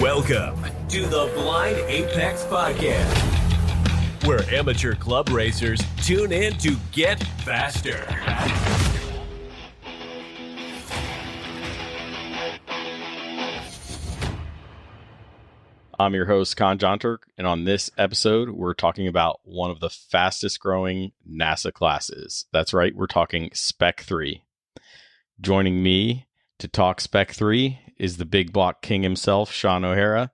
Welcome to the Blind Apex Podcast, where amateur club racers tune in to get faster. I'm your host, Con Jonturk, and on this episode, we're talking about one of the fastest growing NASA classes. That's right, we're talking Spec 3. Joining me to talk Spec 3 is the big block king himself, Sean Ohara,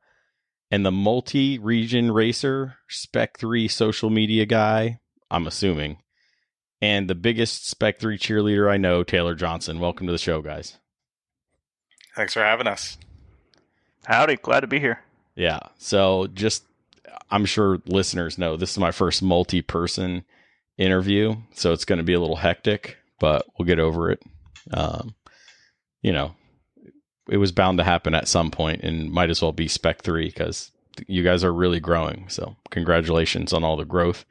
and the multi-region racer, Spec 3 social media guy, I'm assuming, and the biggest Spec 3 cheerleader I know, Taylor Johnson. Welcome to the show, guys. Thanks for having us. Howdy, glad to be here. Yeah, so just, I'm sure listeners know, this is my first multi-person interview, so it's going to be a little hectic, but we'll get over it. You know, it was bound to happen at some point, and might as well be Spec 3 because you guys are really growing. So congratulations on all the growth.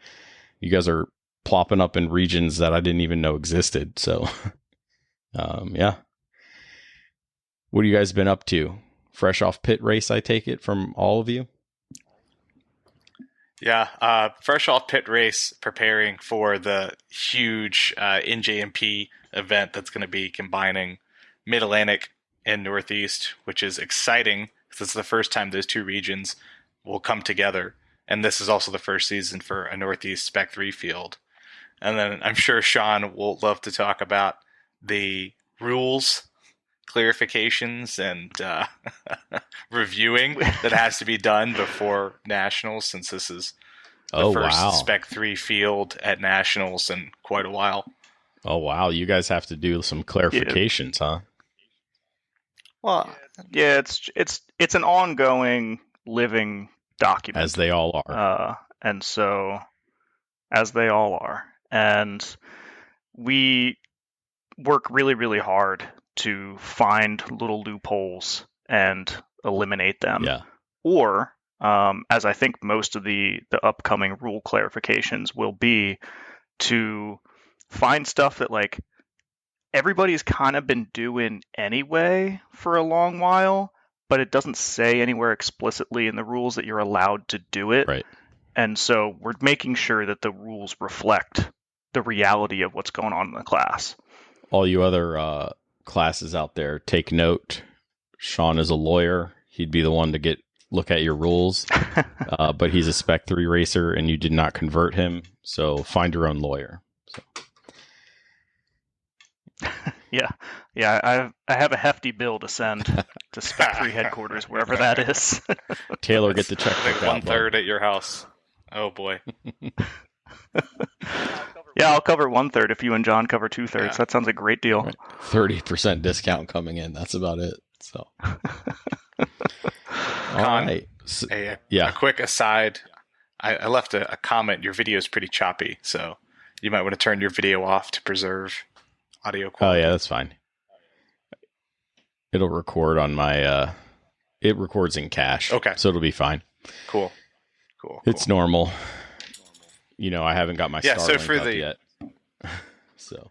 You guys are plopping up in regions that I didn't even know existed. So, yeah. What have you guys been up to? Fresh off pit race, I take it, from all of you? Yeah, fresh off pit race, preparing for the huge NJMP event that's going to be combining Mid-Atlantic and Northeast, which is exciting because it's the first time those two regions will come together. And this is also the first season for a Northeast Spec 3 field. And then I'm sure Sean will love to talk about the rules, clarifications, and reviewing that has to be done before Nationals, since this is the first Spec 3 field at Nationals in quite a while. Oh, wow. You guys have to do some clarifications, huh? Well, yeah, it's an ongoing living document. As they all are. And so, as they all are. And we work really, really hard to find little loopholes and eliminate them. Yeah. Or, as I think most of the upcoming rule clarifications will be, to find stuff that like everybody's kind of been doing anyway for a long while, but it doesn't say anywhere explicitly in the rules that you're allowed to do it. Right. And so we're making sure that the rules reflect the reality of what's going on in the class. All you other classes out there, take note. Sean is a lawyer. He'd be the one to look at your rules. But he's a Spec 3 racer, and you did not convert him. So find your own lawyer. So. Yeah. I have a hefty bill to send to Spec 3 headquarters, wherever that is. Taylor, get the check. Like 1/3 at your house. Oh boy. Yeah, I'll cover 1/3 if you and John cover 2/3. Yeah. That sounds a great deal. Right. 30% discount coming in. That's about it. So. Con, right. A quick aside. I left a comment. Your video is pretty choppy, so you might want to turn your video off to preserve audio quality. Oh yeah, that's fine. It'll record on my. It records in cache. Okay, so it'll be fine. Cool. It's normal. You know, I haven't got my Starlink up yet. So,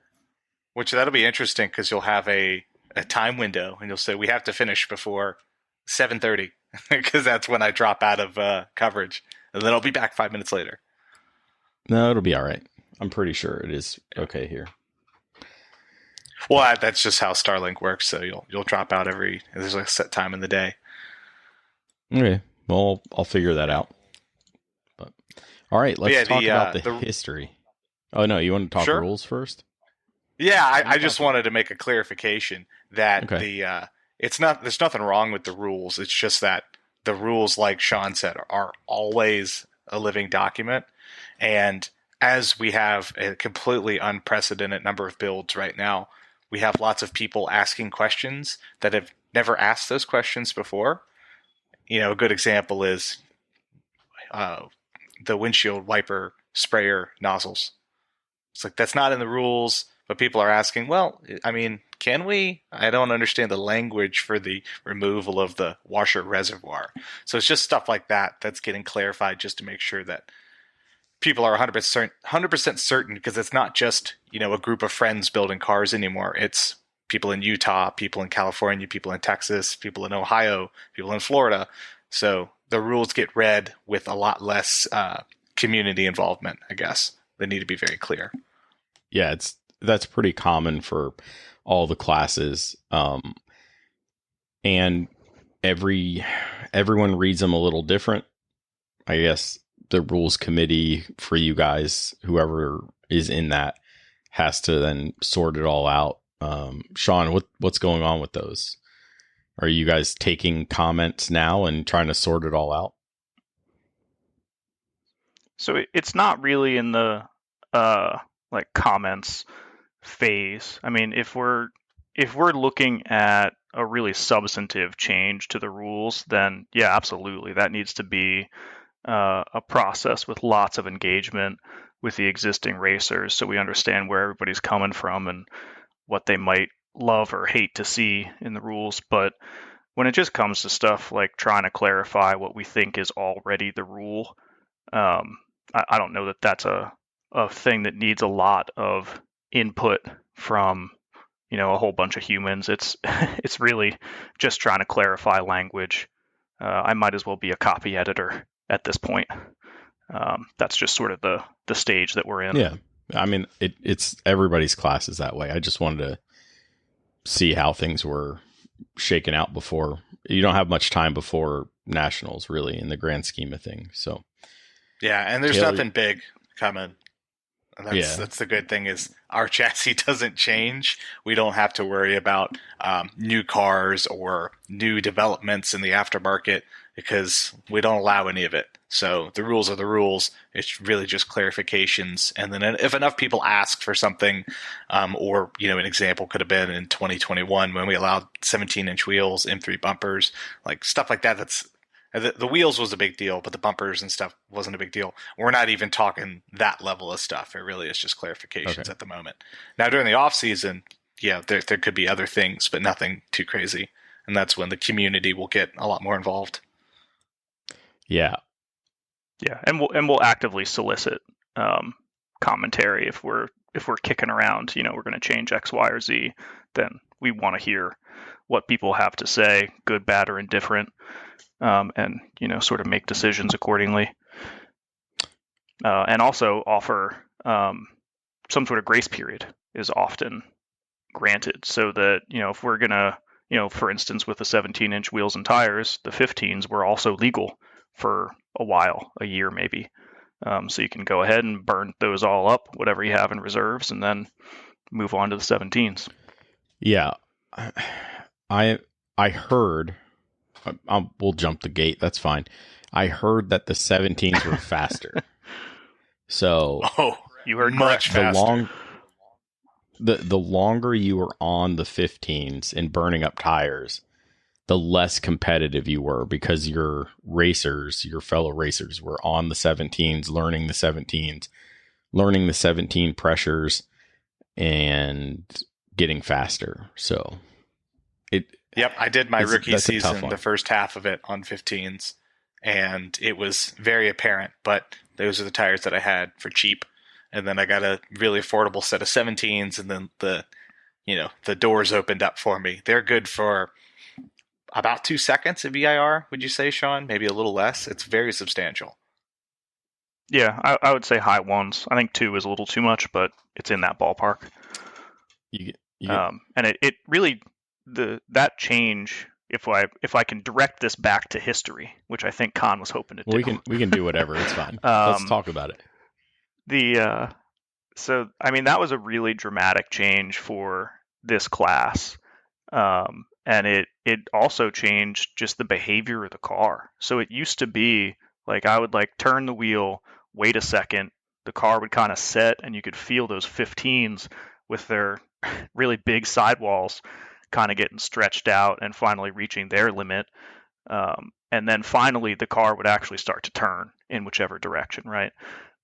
which that'll be interesting because you'll have a time window, and you'll say we have to finish before 7:30 because that's when I drop out of coverage, and then I'll be back 5 minutes later. No, it'll be all right. I'm pretty sure it is okay here. Well, that's just how Starlink works. So you'll drop out there's like a set time in the day. Okay, well, I'll figure that out. But all right, let's talk about the history. Oh no, you want to talk rules first? Yeah, I just wanted to make a clarification that there's nothing wrong with the rules. It's just that the rules, like Sean said, are always a living document. And as we have a completely unprecedented number of builds right now, we have lots of people asking questions that have never asked those questions before. You know, a good example is the windshield wiper sprayer nozzles. It's like, that's not in the rules, but people are asking, well, I mean, can we? I don't understand the language for the removal of the washer reservoir. So it's just stuff like that that's getting clarified just to make sure that people are 100% certain, because it's not just, you know, a group of friends building cars anymore. It's people in Utah, people in California, people in Texas, people in Ohio, people in Florida. So the rules get read with a lot less community involvement, I guess. They need to be very clear. Yeah, that's pretty common for all the classes. And everyone reads them a little different. I guess the rules committee for you guys, whoever is in that, has to then sort it all out. Sean, what's going on with those? Are you guys taking comments now and trying to sort it all out? So it's not really in the like comments phase. I mean, if we're looking at a really substantive change to the rules, then yeah, absolutely, that needs to be a process with lots of engagement with the existing racers, so we understand where everybody's coming from and what they might love or hate to see in the rules. But when it just comes to stuff like trying to clarify what we think is already the rule, I don't know that that's a thing that needs a lot of input from a whole bunch of humans. It's it's really just trying to clarify language. I might as well be a copy editor at this point. That's just sort of the stage that we're in. Yeah, I mean, it's everybody's class is that way. I just wanted to see how things were shaken out before. You don't have much time before nationals, really, in the grand scheme of things. So yeah, and there's Taylor, nothing big coming. And that's the good thing is our chassis doesn't change. We don't have to worry about new cars or new developments in the aftermarket because we don't allow any of it. So the rules are the rules. It's really just clarifications. And then if enough people ask for something, or, an example could have been in 2021 when we allowed 17-inch wheels, M3 bumpers, like stuff like that. The wheels was a big deal, but the bumpers and stuff wasn't a big deal. We're not even talking that level of stuff. It really is just clarifications at the moment. Now, during the off season, yeah, there could be other things, but nothing too crazy. And that's when the community will get a lot more involved. Yeah. Yeah, and we'll actively solicit commentary if we're kicking around. We're going to change X, Y, or Z. Then we want to hear what people have to say, good, bad, or indifferent. And sort of make decisions accordingly, and also offer some sort of grace period is often granted, so that if we're gonna for instance with the 17-inch wheels and tires, the 15s were also legal for a while, a year maybe, so you can go ahead and burn those all up, whatever you have in reserves, and then move on to the 17s. Yeah, I heard. We'll jump the gate. That's fine. I heard that the 17s were faster. So you heard much faster. The longer you were on the 15s and burning up tires, the less competitive you were because your fellow racers were on the 17s, learning the 17s, learning the 17 pressures, and getting faster. So Yep, I did my rookie season, the first half of it on 15s, and it was very apparent, but those are the tires that I had for cheap. And then I got a really affordable set of 17s, and then the doors opened up for me. They're good for about 2 seconds of VIR, would you say, Sean? Maybe a little less. It's very substantial. Yeah, I would say high ones. I think 2 is a little too much, but it's in that ballpark. And it really... that change, if I can direct this back to history, which I think Khan was hoping to do. We can do whatever. It's fine. Let's talk about it. So I mean that was a really dramatic change for this class, and it also changed just the behavior of the car. So it used to be like I would turn the wheel, wait a second, the car would kind of set, and you could feel those 15s with their really big sidewalls kind of getting stretched out and finally reaching their limit. And then finally the car would actually start to turn in whichever direction, right?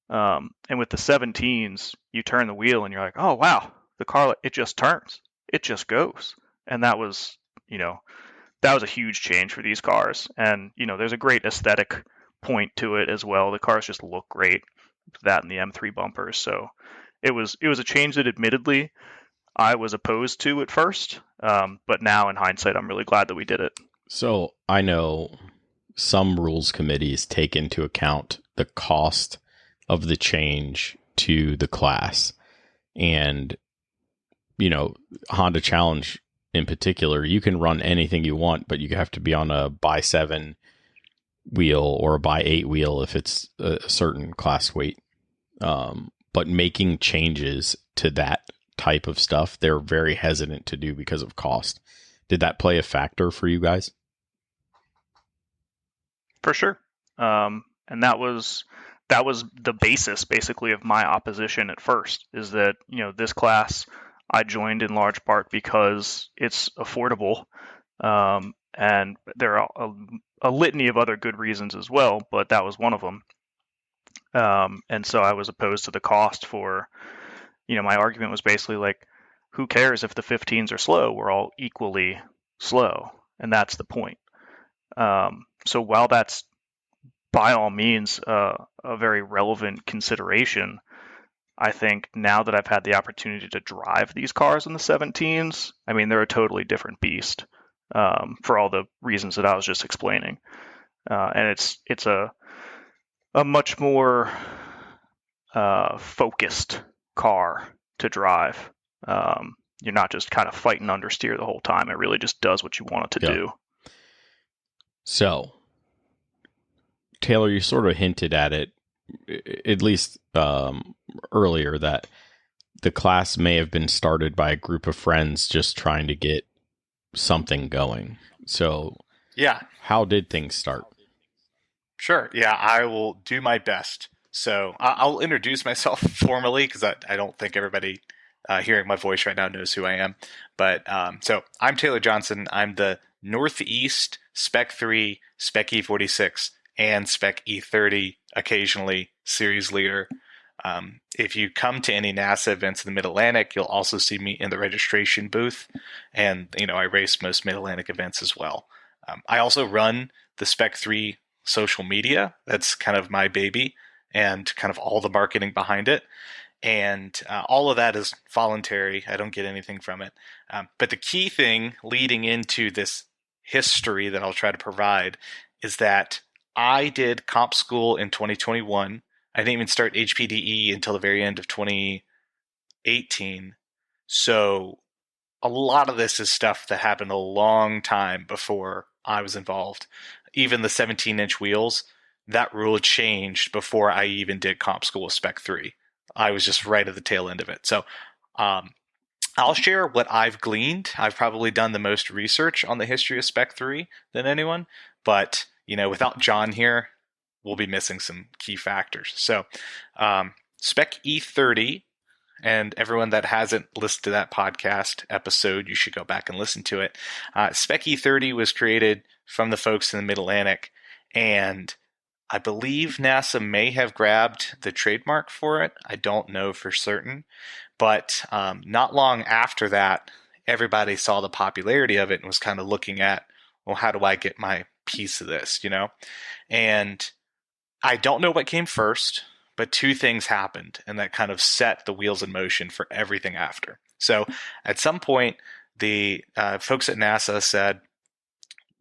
And with the 17s, you turn the wheel and you're like, oh, wow, the car, it just turns. It just goes. And that was a huge change for these cars. And, there's a great aesthetic point to it as well. The cars just look great, that and the M3 bumpers. So it was a change that admittedly I was opposed to at first, but now in hindsight, I'm really glad that we did it. So I know some rules committees take into account the cost of the change to the class. And, Honda Challenge in particular, you can run anything you want, but you have to be on a by 7 wheel or a by 8 wheel if it's a certain class weight. But making changes to that type of stuff, they're very hesitant to do because of cost. Did that play a factor for you guys? For sure. And that was the basis basically of my opposition at first, is that, this class I joined in large part because it's affordable. And there are a litany of other good reasons as well, but that was one of them. And so I was opposed to the cost for, my argument was basically like, who cares if the 15s are slow? We're all equally slow. And that's the point. So while that's by all means a very relevant consideration, I think now that I've had the opportunity to drive these cars in the 17s, I mean, they're a totally different beast for all the reasons that I was just explaining. And it's a much more focused car to drive. You're not just kind of fighting understeer the whole time. It really just does what you want it to do. So, Taylor, you sort of hinted at it, at least earlier, that the class may have been started by a group of friends just trying to get something going. So, yeah, how did things start? Sure. Yeah, I will do my best. So I'll introduce myself formally because I don't think everybody hearing my voice right now knows who I am. But so I'm Taylor Johnson. I'm the Northeast Spec 3, Spec E46, and Spec E30 occasionally series leader. If you come to any NASA events in the Mid-Atlantic, you'll also see me in the registration booth. And, I race most Mid-Atlantic events as well. I also run the Spec 3 social media. That's kind of my baby and kind of all the marketing behind it. And all of that is voluntary. I don't get anything from it. But the key thing leading into this history that I'll try to provide is that I did comp school in 2021. I didn't even start HPDE until the very end of 2018. So a lot of this is stuff that happened a long time before I was involved. Even the 17-inch wheels, that rule changed before I even did comp school with Spec 3. I was just right at the tail end of it. So I'll share what I've gleaned. I've probably done the most research on the history of Spec 3 than anyone. But, without John here, we'll be missing some key factors. So Spec E30, and everyone that hasn't listened to that podcast episode, you should go back and listen to it. Spec E30 was created from the folks in the Mid-Atlantic, and I believe NASA may have grabbed the trademark for it. I don't know for certain. But not long after that, everybody saw the popularity of it and was kind of looking at, well, how do I get my piece of this, And I don't know what came first, but two things happened, and that kind of set the wheels in motion for everything after. So at some point, the folks at NASA said,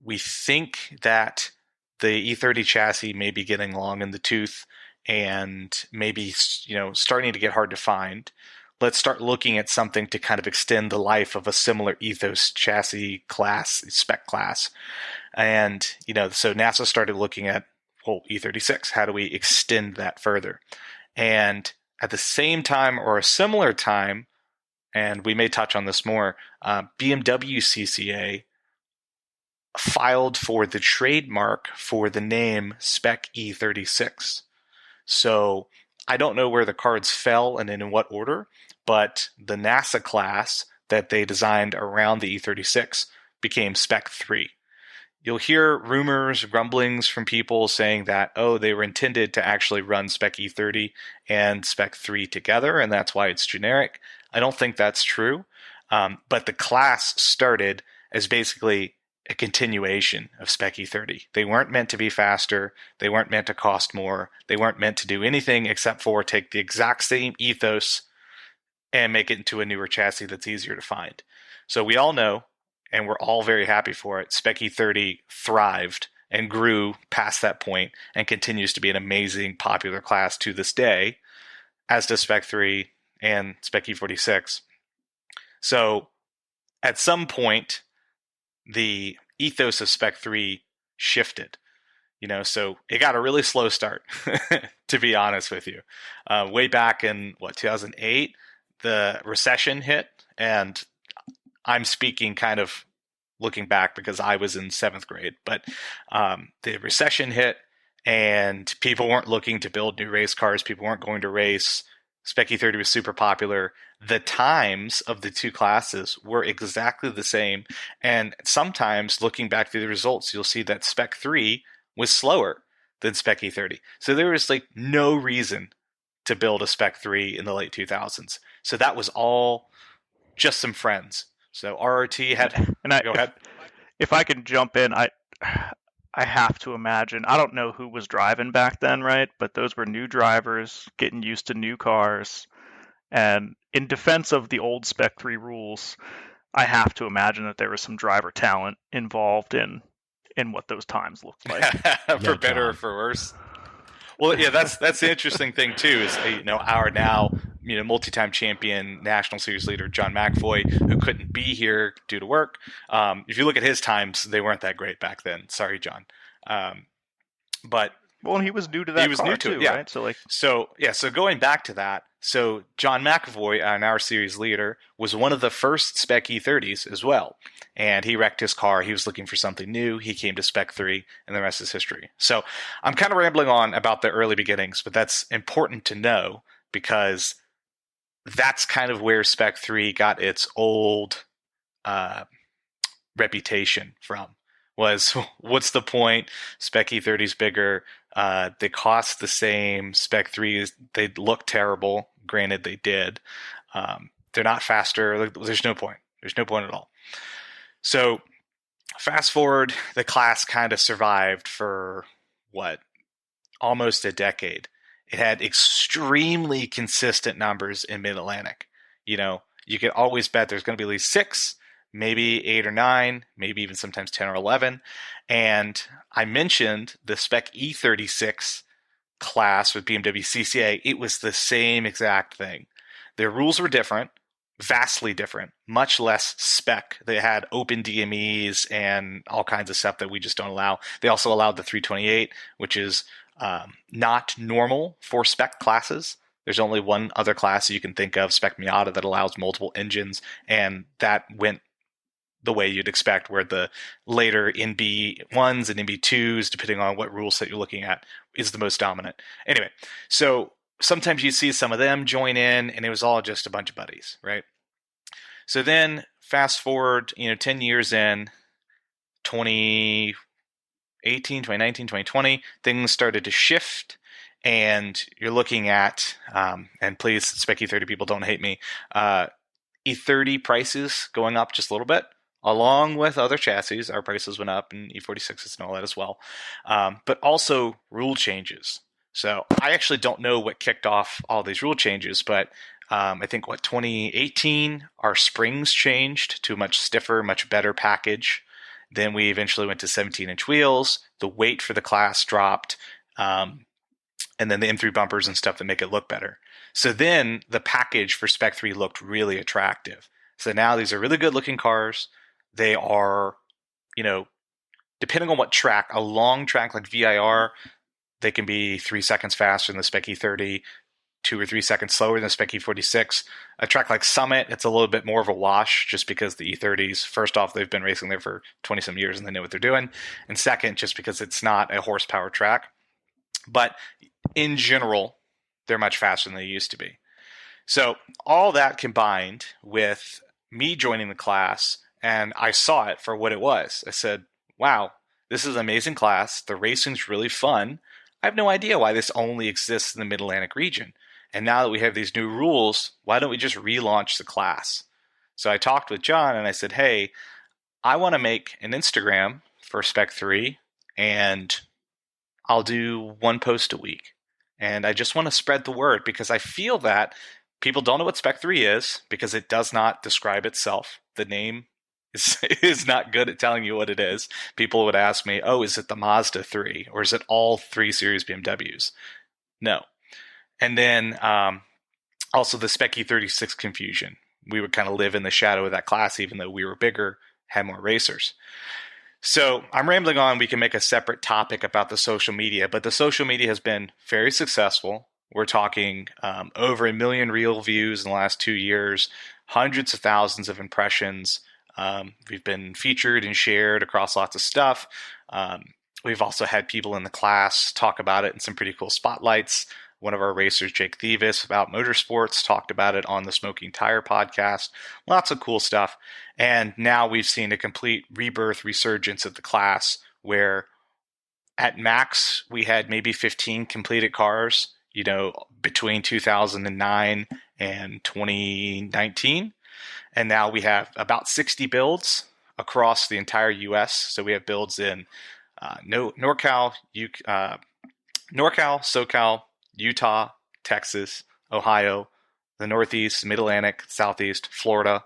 we think that the E30 chassis may be getting long in the tooth and maybe, starting to get hard to find. Let's start looking at something to kind of extend the life of a similar ethos chassis class, spec class. And, so NASA started looking at, well, E36, how do we extend that further? And at the same time or a similar time, and we may touch on this more, BMW CCA filed for the trademark for the name Spec E36. So I don't know where the cards fell and in what order, but the NASA class that they designed around the E36 became Spec 3. You'll hear rumors, grumblings from people saying that, they were intended to actually run Spec E30 and Spec 3 together, and that's why it's generic. I don't think that's true, but the class started as basically a continuation of Spec E30. They weren't meant to be faster. They weren't meant to cost more. They weren't meant to do anything except for take the exact same ethos and make it into a newer chassis that's easier to find. So we all know, and we're all very happy for it, Spec E30 thrived and grew past that point and continues to be an amazing popular class to this day, as does Spec 3 and Spec E46. So at some point, the ethos of Spec 3 shifted. So it got a really slow start, to be honest with you. Way back in, 2008, the recession hit, and I'm speaking kind of looking back because I was in 7th grade, but the recession hit, and people weren't looking to build new race cars. People weren't going to race. Spec E30 was super popular. The times of the two classes were exactly the same, and sometimes looking back through the results, you'll see that Spec 3 was slower than Spec E30. So there was no reason to build a Spec 3 in the late 2000s. So that was all just some friends. So RRT had... Go ahead. If I can jump in, I have to imagine, I don't know who was driving back then, right? But those were new drivers getting used to new cars. And in defense of the old Spec 3 rules, I have to imagine that there was some driver talent involved in what those times looked like. For better or for worse. Well, yeah, that's the interesting thing too. Is our now multi-time champion national series leader John McAvoy, who couldn't be here due to work. If you look at his times, they weren't that great back then. Sorry, John. But and he was new to that. He was car new to too, it, yeah. Right? So going back to that, so John McAvoy, our series leader, was one of the first Spec E30s as well, and he wrecked his car. He was looking for something new. He came to Spec 3, and the rest is history. So I'm kind of rambling on about the early beginnings, but that's important to know because that's kind of where Spec 3 got its old reputation from. Was what's the point? Spec E30's bigger. They cost the same. Spec 3 they look terrible. Granted, they did. They're not faster. There's no point. There's no point at all. So fast forward, the class kind of survived for almost a decade. It had extremely consistent numbers in Mid-Atlantic. You could always bet there's going to be at least 6, maybe 8 or 9, maybe even sometimes 10 or 11. And I mentioned the Spec E36 class with BMW CCA. It was the same exact thing. Their rules were different, vastly different, much less spec. They had open DMEs and all kinds of stuff that we just don't allow. They also allowed the 328, which is not normal for spec classes. There's only one other class you can think of, Spec Miata, that allows multiple engines, and that went the way you'd expect, where the later NB1s and NB2s, depending on what rule set you're looking at, is the most dominant. Anyway, so sometimes you see some of them join in, and it was all just a bunch of buddies, right? So then fast forward, 10 years in, 2018, 2019, 2020, things started to shift, and you're looking at, and please, Spec E30 people, don't hate me, E30 prices going up just a little bit. Along with other chassis, our prices went up, and E46s and all that as well. But also rule changes. So I actually don't know what kicked off all these rule changes, but I think 2018, our springs changed to a much stiffer, much better package. Then we eventually went to 17-inch wheels. The weight for the class dropped, and then the M3 bumpers and stuff that make it look better. So then the package for Spec 3 looked really attractive. So now these are really good looking cars. They are, depending on what track, a long track like VIR, they can be 3 seconds faster than the Spec E30, 2 or 3 seconds slower than the Spec E46. A track like Summit, it's a little bit more of a wash just because the E30s, first off, they've been racing there for 20-some years and they know what they're doing. And second, just because it's not a horsepower track. But in general, they're much faster than they used to be. So all that combined with me joining the class, and I saw it for what it was. I said, wow, this is an amazing class. The racing's really fun. I have no idea why this only exists in the Mid-Atlantic region. And now that we have these new rules, why don't we just relaunch the class? So I talked with John and I said, hey, I want to make an Instagram for Spec 3, and I'll do 1 post a week. And I just want to spread the word because I feel that people don't know what Spec 3 is because it does not describe itself. The name is not good at telling you what it is. People would ask me, oh, is it the Mazda 3 or is it all 3 Series BMWs? No. And then also the Spec E36 confusion. We would kind of live in the shadow of that class, even though we were bigger, had more racers. So I'm rambling on. We can make a separate topic about the social media, but the social media has been very successful. We're talking over 1 million real views in the last 2 years, hundreds of thousands of impressions. We've been featured and shared across lots of stuff. We've also had people in the class talk about it in some pretty cool spotlights. One of our racers, Jake Thievis, about motorsports, talked about it on the Smoking Tire podcast. Lots of cool stuff. And now we've seen a complete rebirth, resurgence of the class where at max we had maybe 15 completed cars, between 2009 and 2019. And now we have about 60 builds across the entire U.S. So we have builds in NorCal, SoCal, Utah, Texas, Ohio, the Northeast, Mid-Atlantic, Southeast, Florida,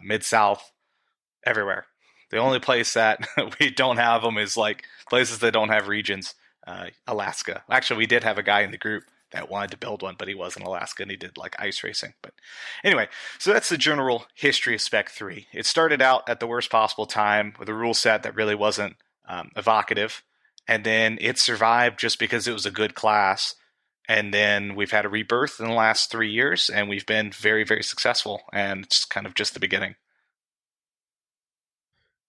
Mid-South, everywhere. The only place that we don't have them is like places that don't have regions, Alaska. Actually, we did have a guy in the group that wanted to build one, but he was in Alaska and he did like ice racing. But anyway, so that's the general history of Spec 3. It started out at the worst possible time with a rule set that really wasn't evocative. And then it survived just because it was a good class. And then we've had a rebirth in the last 3 years, and we've been very, very successful. And it's kind of just the beginning.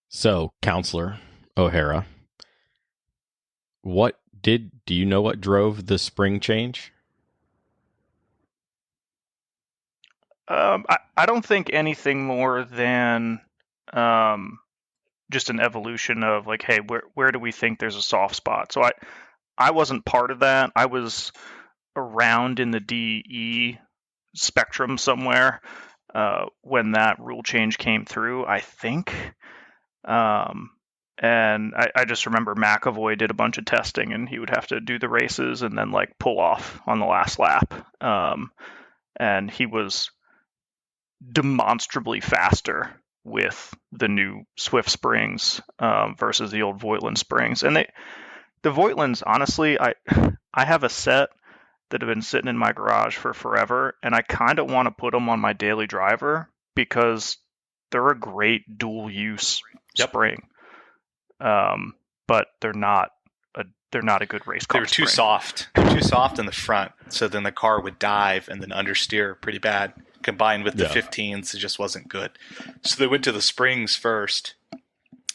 So, Counselor O'Hara, do you know what drove the spring change? I don't think anything more than just an evolution of like, hey, where do we think there's a soft spot? So I wasn't part of that. I was around in the DE spectrum somewhere when that rule change came through, I think. And I just remember McAvoy did a bunch of testing and he would have to do the races and then like pull off on the last lap. And he was demonstrably faster with the new Swift springs versus the old Voigtland springs. And the Voigtlands, honestly, I have a set that have been sitting in my garage for forever, and I kind of want to put them on my daily driver because they're a great dual use spring. But they're not a good race car. They were too soft. They were too soft in the front, so then the car would dive and then understeer pretty bad. Combined with the 15s, it just wasn't good. So they went to the springs first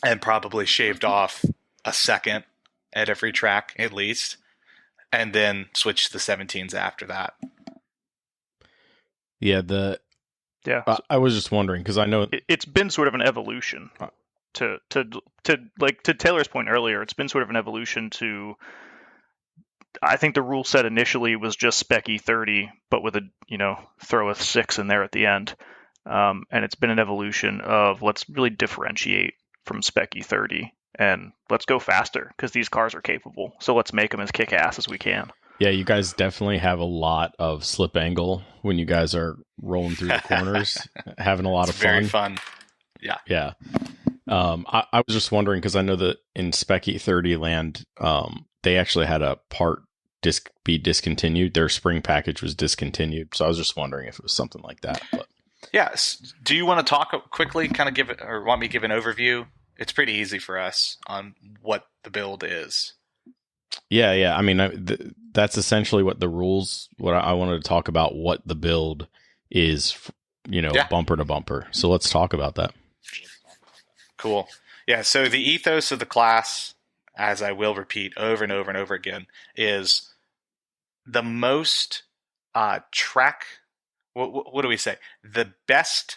and probably shaved off a second at every track at least, and then switched to the 17s after that. Yeah, I was just wondering because I know it's been sort of an evolution. To Taylor's point earlier, it's been sort of an evolution to. I think the rule set initially was just Spec E30, but with a throw a 6 in there at the end, and it's been an evolution of let's really differentiate from Spec E30 and let's go faster because these cars are capable. So let's make them as kick-ass as we can. Yeah, you guys definitely have a lot of slip angle when you guys are rolling through the corners, having a lot of fun. Very fun. Yeah. Yeah. I was just wondering because I know that in Spec E30 land, they actually had a part be discontinued. Their spring package was discontinued. So I was just wondering if it was something like that. But yes. Do you want to talk quickly, kind of give it, or want me to give an overview? It's pretty easy for us on what the build is. Yeah. I mean, that's essentially what the rules. What I wanted to talk about what the build is. Bumper to bumper. So let's talk about that. Cool. Yeah. So the ethos of the class, as I will repeat over and over and over again, is the most track. What do we say? The best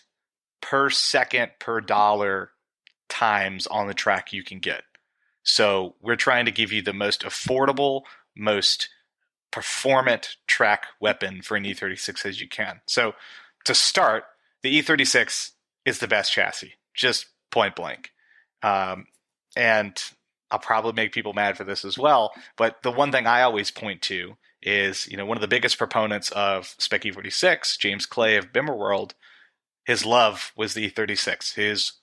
per second per dollar times on the track you can get. So we're trying to give you the most affordable, most performant track weapon for an E36 as you can. So to start, the E36 is the best chassis, just point blank. And I'll probably make people mad for this as well, but the one thing I always point to is, one of the biggest proponents of Spec E46, James Clay of Bimmerworld, his love was the E36. His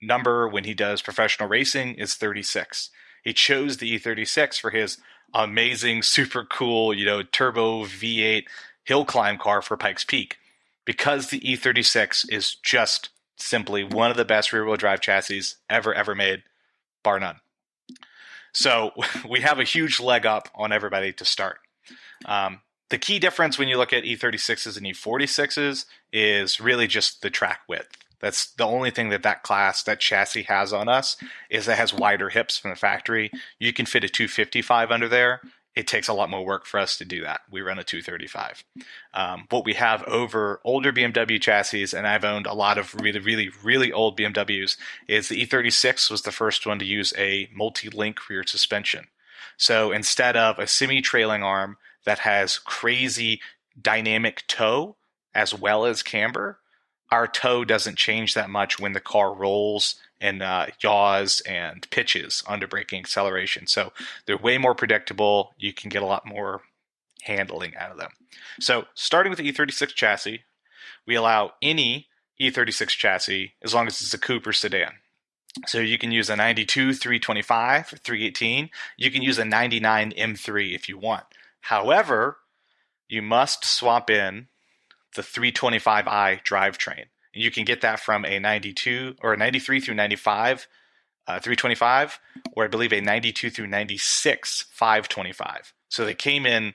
number when he does professional racing is 36. He chose the E36 for his amazing, super cool, turbo V8 hill climb car for Pikes Peak, because the E36 is just simply one of the best rear-wheel drive chassis ever made, bar none. So we have a huge leg up on everybody to start. The key difference when you look at E36s and E46s is really just the track width. That's the only thing that chassis has on us, is it has wider hips from the factory. You can fit a 255 under there. It takes a lot more work for us to do that. We run a 235. What we have over older BMW chassis, and I've owned a lot of really old BMWs, is the E36 was the first one to use a multi-link rear suspension. So instead of a semi-trailing arm that has crazy dynamic toe as well as camber, our toe doesn't change that much when the car rolls and yaws and pitches under braking acceleration. So they're way more predictable. You can get a lot more handling out of them. So starting with the E36 chassis, we allow any E36 chassis as long as it's a coupe or sedan. So you can use a 92 325 or 318. You can use a 99 M3 if you want. However, you must swap in the 325i drivetrain. And you can get that from a 92 or a 93 through 95 325, or I believe a 92 through 96 525. So they came in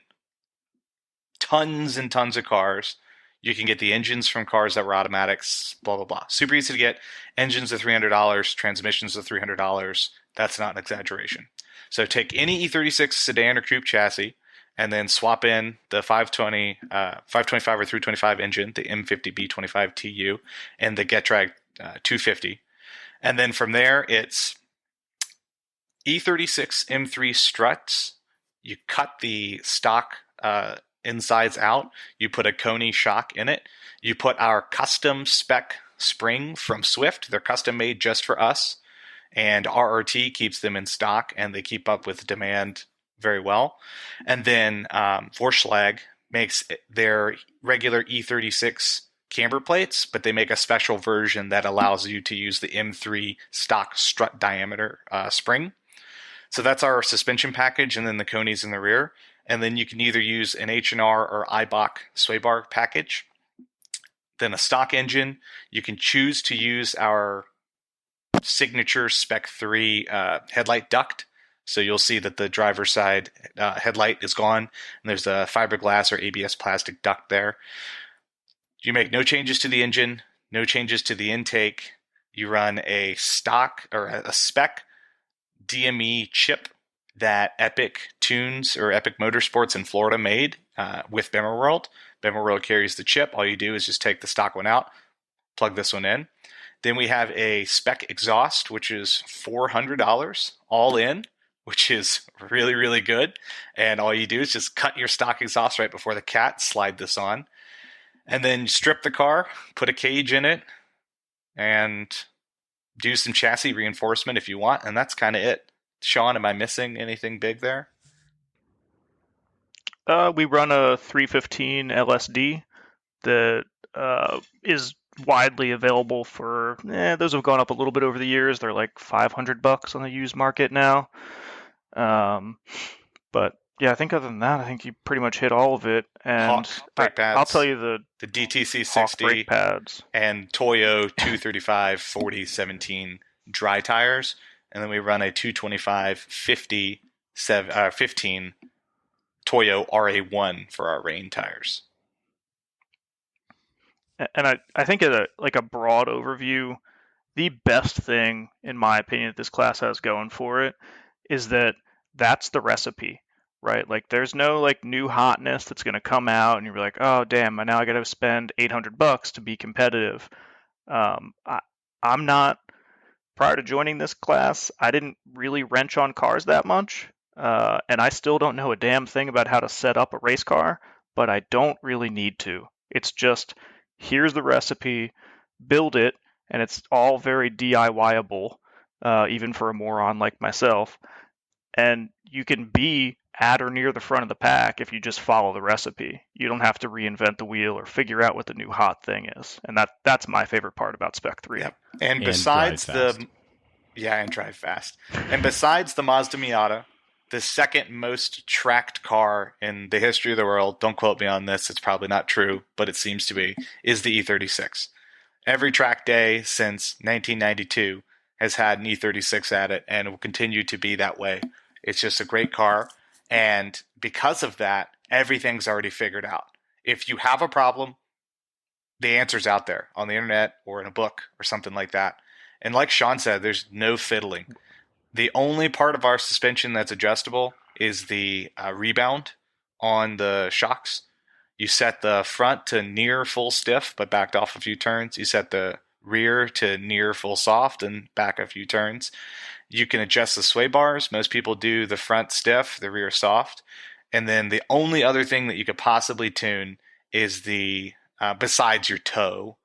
tons and tons of cars. You can get the engines from cars that were automatics, blah, blah, blah. Super easy to get. Engines are $300, transmissions are $300. That's not an exaggeration. So take any E36 sedan or coupe chassis, and then swap in the 525 or 325 engine, the M50B25 TU, and the GetDrag 250. And then from there, it's E36 M3 struts. You cut the stock insides out. You put a Coney shock in it. You put our custom spec spring from Swift. They're custom made just for us. And RRT keeps them in stock, and they keep up with demand very well. And then Vorschlag makes their regular E36 camber plates, but they make a special version that allows you to use the M3 stock strut diameter spring. So that's our suspension package, and then the Coneys in the rear. And then you can either use an H&R or Eibach sway bar package. Then a stock engine. You can choose to use our signature Spec 3 headlight duct. So you'll see that the driver's side headlight is gone, and there's a fiberglass or ABS plastic duct there. You make no changes to the engine, no changes to the intake. You run a stock or a spec DME chip that Epic Tunes or Epic Motorsports in Florida made with Bimmerworld. Bimmerworld carries the chip. All you do is just take the stock one out, plug this one in. Then we have a spec exhaust, which is $400 all in, which is really good. And all you do is just cut your stock exhaust right before the cat, slide this on, and then strip the car, put a cage in it, and do some chassis reinforcement if you want. And that's kind of it. Sean, am I missing anything big there? We run a 315 LSD that is widely available for, those have gone up a little bit over the years. They're like $500 on the used market now. But yeah, I think other than that, I think you pretty much hit all of it. And Hawk brake pads, I'll tell you the DTC Hawk 60 brake pads and Toyo 235 40 17 dry tires, and then we run a 225 50 15 Toyo RA1 for our rain tires. And I think at a broad overview, the best thing, in my opinion, that this class has going for it is that that's the recipe, right? Like, there's no like new hotness that's going to come out and you're like, oh damn, now I got to spend $800 to be competitive. I'm not. Prior to joining this class, I didn't really wrench on cars that much, and I still don't know a damn thing about how to set up a race car, but I don't really need to. It's just, here's the recipe, build it, and it's all very DIY-able, even for a moron like myself. And you can be at or near the front of the pack if you just follow the recipe. You don't have to reinvent the wheel or figure out what the new hot thing is. And that's my favorite part about Spec 3. Yep. And drive besides fast. and drive fast. And besides the Mazda Miata, the second most tracked car in the history of the world, don't quote me on this, it's probably not true, but it seems to be, is the E36. Every track day since 1992 has had an E36 at it, and it will continue to be that way. It's just a great car, and because of that, everything's already figured out. If you have a problem, the answer's out there on the internet or in a book or something like that. And like Sean said, there's no fiddling. The only part of our suspension that's adjustable is the rebound on the shocks. You set the front to near full stiff, but backed off a few turns. You set the rear to near full soft and back a few turns. You can adjust the sway bars. Most people do the front stiff, the rear soft. And then the only other thing that you could possibly tune is the, besides your toe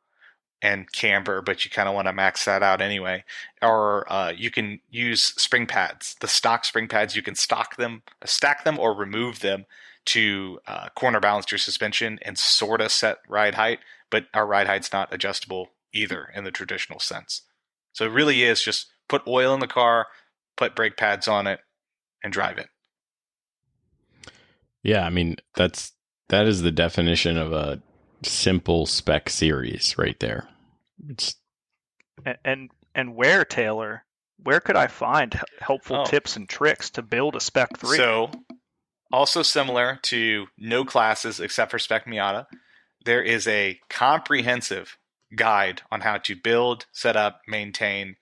and camber, but you kind of want to max that out anyway. Or you can use spring pads. The stock spring pads, you can stack them or remove them to corner balance your suspension and sort of set ride height, but our ride height's not adjustable either in the traditional sense. So it really is just put oil in the car, put brake pads on it, and drive it. Yeah, I mean, that is the definition of a simple spec series right there. It's And where, Taylor, where could I find helpful tips and tricks to build a Spec 3? So, also similar to no classes except for Spec Miata, there is a comprehensive guide on how to build, set up, maintain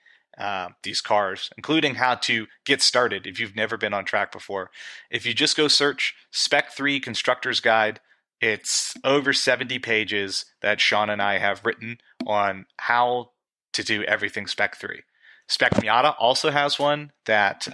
these cars, including how to get started if you've never been on track before. If you just go search Spec 3 Constructor's Guide, it's over 70 pages that Sean and I have written on how to do everything Spec 3. Spec Miata also has one that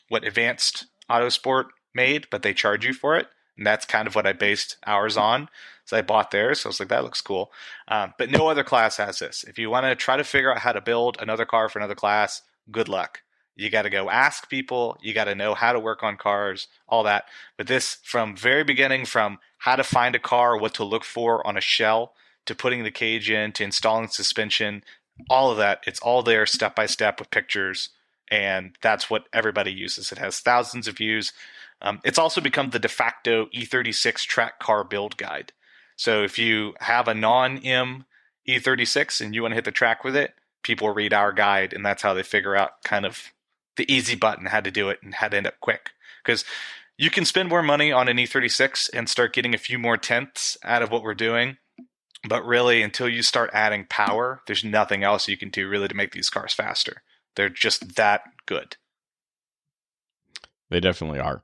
Advanced Autosport made, but they charge you for it. And that's kind of what I based ours on. So I bought theirs. So I was like, that looks cool. But no other class has this. If you want to try to figure out how to build another car for another class, good luck. You got to go ask people. You got to know how to work on cars, all that. But this, from very beginning, from how to find a car, what to look for on a shell, to putting the cage in, to installing suspension, all of that, it's all there step by step with pictures. And that's what everybody uses. It has thousands of views. It's also become the de facto E36 track car build guide. So if you have a non-M E36 and you want to hit the track with it, people read our guide, and that's how they figure out kind of the easy button, how to do it and how to end up quick. Because you can spend more money on an E36 and start getting a few more tenths out of what we're doing. But really, until you start adding power, there's nothing else you can do really to make these cars faster. They're just that good. They definitely are.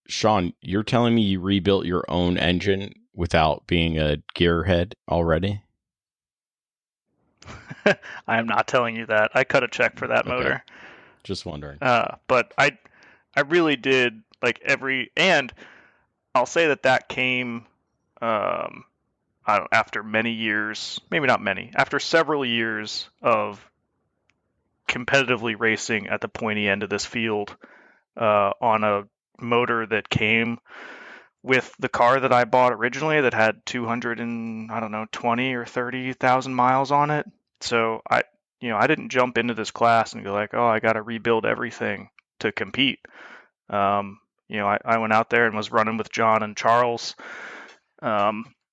Sean, you're telling me you rebuilt your own engine without being a gearhead already? I am not telling you that. I cut a check for that motor. Just wondering. But I really did and I'll say that came after many years, maybe not many, after several years of competitively racing at the pointy end of this field on a motor that came with the car that I bought originally that had 20 or 30,000 miles on it. So I didn't jump into this class and go like, oh, I got to rebuild everything to compete. I went out there and was running with John and Charles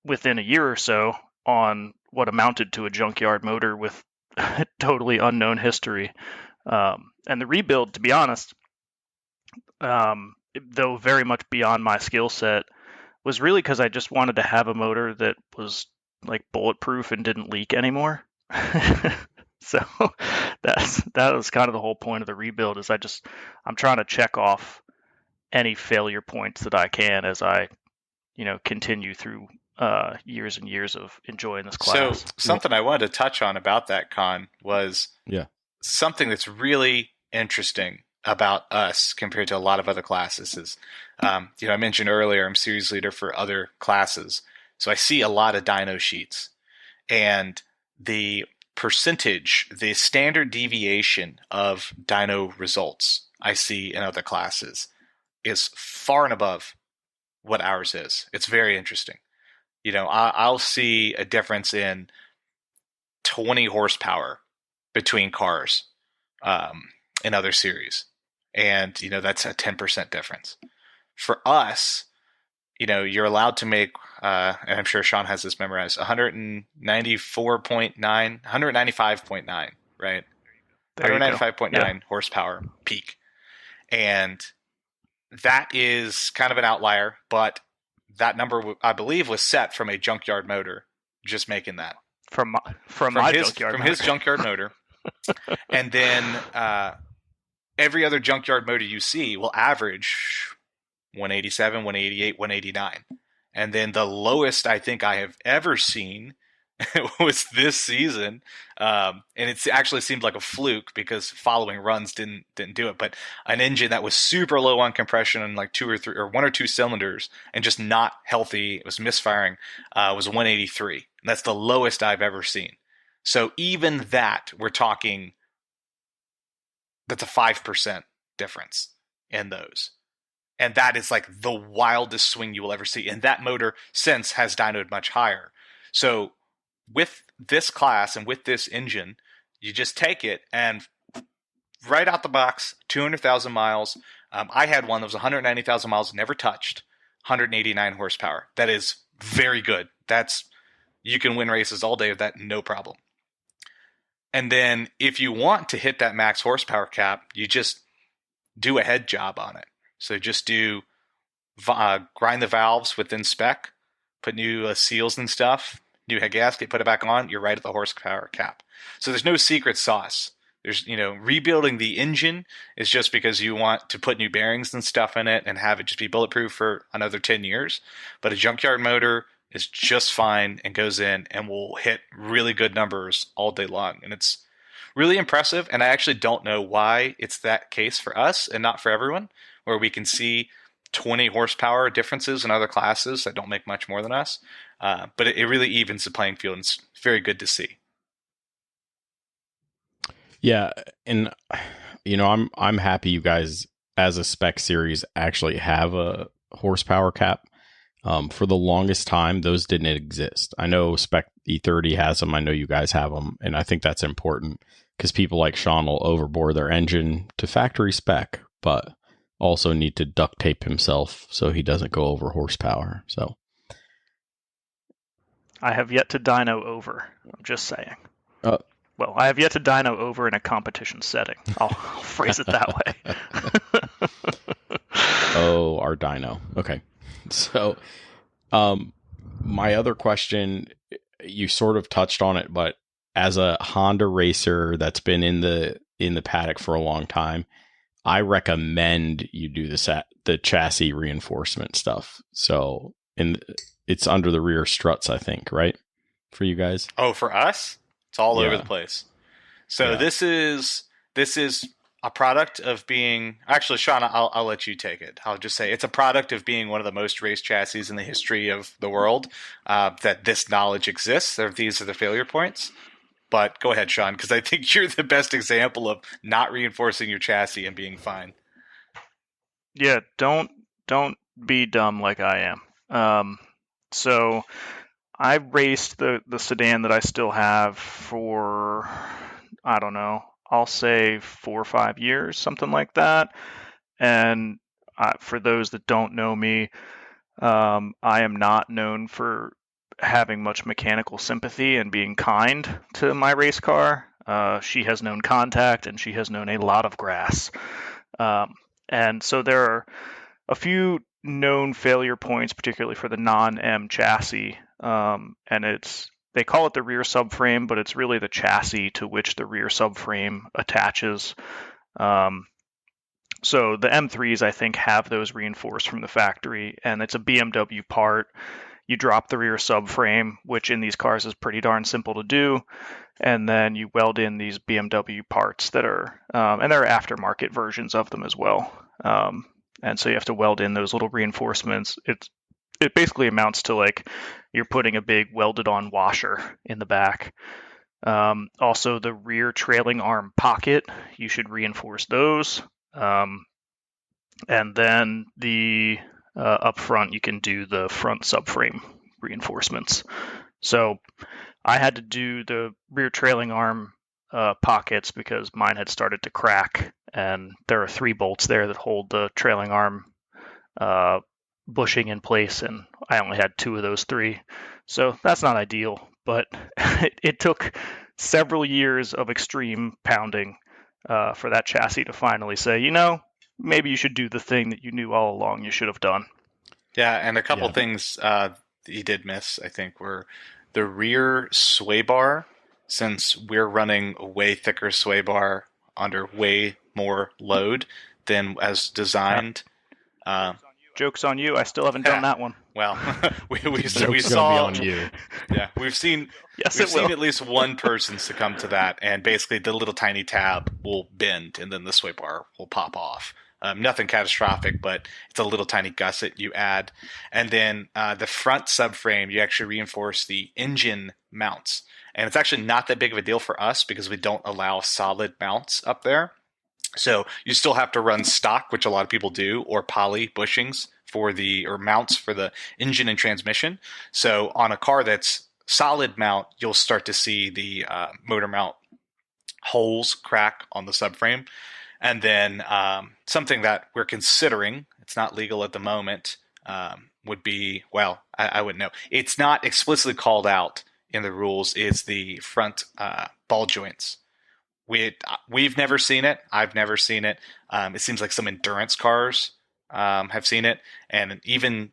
within a year or so on what amounted to a junkyard motor with totally unknown history. And the rebuild, to be honest, though very much beyond my skill set, was really because I just wanted to have a motor that was like bulletproof and didn't leak anymore. So that was kind of the whole point of the rebuild. Is I'm trying to check off any failure points that I can as I continue through years and years of enjoying this class. So something I wanted to touch on about that, Con, was something that's really interesting about us compared to a lot of other classes is, I mentioned earlier, I'm series leader for other classes. So I see a lot of dyno sheets, and the percentage, the standard deviation of dyno results I see in other classes is far and above what ours is. It's very interesting. I'll see a difference in 20 horsepower between cars in other series. And, that's a 10% difference. For us, you're allowed to make, and I'm sure Sean has this memorized, 194.9, 195.9, right? 195.9 horsepower peak. And that is kind of an outlier, but that number, I believe, was set from a junkyard motor, just making that. From his junkyard motor. And then every other junkyard motor you see will average 187, 188, 189. And then the lowest I think I have ever seen was this season. And it actually seemed like a fluke because following runs didn't do it. But an engine that was super low on compression and like one or two cylinders and just not healthy, it was misfiring, was 183. And that's the lowest I've ever seen. So even that, we're talking, that's a 5% difference in those. And that is like the wildest swing you will ever see. And that motor since has dynoed much higher. So with this class and with this engine, you just take it and right out the box, 200,000 miles. I had one that was 190,000 miles, never touched, 189 horsepower. That is very good. You can win races all day with that, no problem. And then if you want to hit that max horsepower cap, you just do a head job on it. So just do grind the valves within spec, put new seals and stuff, new head gasket, put it back on, you're right at the horsepower cap. So there's no secret sauce. There's, rebuilding the engine is just because you want to put new bearings and stuff in it and have it just be bulletproof for another 10 years. But a junkyard motor is just fine and goes in and will hit really good numbers all day long. And it's really impressive. And I actually don't know why it's that case for us and not for everyone, where we can see 20 horsepower differences in other classes that don't make much more than us. But it really evens the playing field, and it's very good to see. Yeah, and I'm happy you guys as a spec series actually have a horsepower cap. For the longest time, those didn't exist. I know Spec E30 has them. I know you guys have them, and I think that's important because people like Sean will overbore their engine to factory spec, but also need to duct tape himself so he doesn't go over horsepower. So I have yet to dyno over. I'm just saying. Well, I have yet to dyno over in a competition setting. I'll phrase it that way. Oh, our dyno. Okay. So, my other question, you sort of touched on it, but as a Honda racer that's been in the paddock for a long time, I recommend you do the chassis reinforcement stuff. So, it's under the rear struts, I think, right? For you guys? Oh, for us? It's all over the place. So this is a product of being, actually, Sean, I'll let you take it. I'll just say it's a product of being one of the most raced chassis in the history of the world, that this knowledge exists. These are the failure points. But go ahead, Sean, because I think you're the best example of not reinforcing your chassis and being fine. Yeah, don't be dumb like I am. So I raced the sedan that I still have for, I don't know, I'll say 4 or 5 years, something like that. And for those that don't know me, I am not known for having much mechanical sympathy and being kind to my race car. She has known contact and she has known a lot of grass. And so there are a few known failure points, particularly for the non-M chassis. And they call it the rear subframe, but it's really the chassis to which the rear subframe attaches. So the M3s, I think, have those reinforced from the factory, and it's a BMW part. You drop the rear subframe, which in these cars is pretty darn simple to do, and then you weld in these BMW parts that are, and there are aftermarket versions of them as well. And so you have to weld in those little reinforcements. It basically amounts to like you're putting a big welded on washer in the back. Also, the rear trailing arm pocket, you should reinforce those. And then the up front, you can do the front subframe reinforcements. So I had to do the rear trailing arm pockets because mine had started to crack, and there are 3 bolts there that hold the trailing arm bushing in place, and I only had 2 of those 3. So that's not ideal, but it took several years of extreme pounding for that chassis to finally say, maybe you should do the thing that you knew all along you should have done. Yeah, and a couple things that you did miss, I think, were the rear sway bar. Since we're running a way thicker sway bar under way more load than as designed. Joke's on you. I still haven't done that one. Well, we Joke's saw gonna be on you. Yeah, we've seen Yes, at least one person succumb to that, and basically the little tiny tab will bend, and then the sway bar will pop off. Nothing catastrophic, but it's a little tiny gusset you add. And then the front subframe, you actually reinforce the engine mounts. And it's actually not that big of a deal for us because we don't allow solid mounts up there. So you still have to run stock, which a lot of people do, or poly bushings or mounts for the engine and transmission. So on a car that's solid mount, you'll start to see the motor mount holes crack on the subframe. And then something that we're considering, it's not legal at the moment, would be, I wouldn't know. It's not explicitly called out in the rules, is the front ball joints. We've never seen it. I've never seen it. It seems like some endurance cars have seen it. And even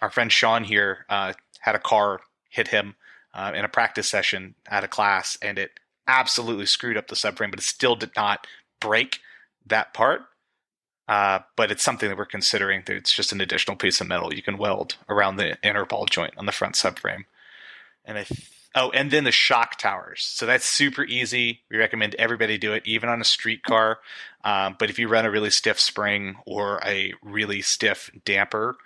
our friend Sean here had a car hit him in a practice session at a class, and it absolutely screwed up the subframe, but it still did not break that part. But it's something that we're considering. It's just an additional piece of metal you can weld around the inner ball joint on the front subframe. And and then the shock towers. So that's super easy. We recommend everybody do it, even on a street car. But if you run a really stiff spring or a really stiff damper,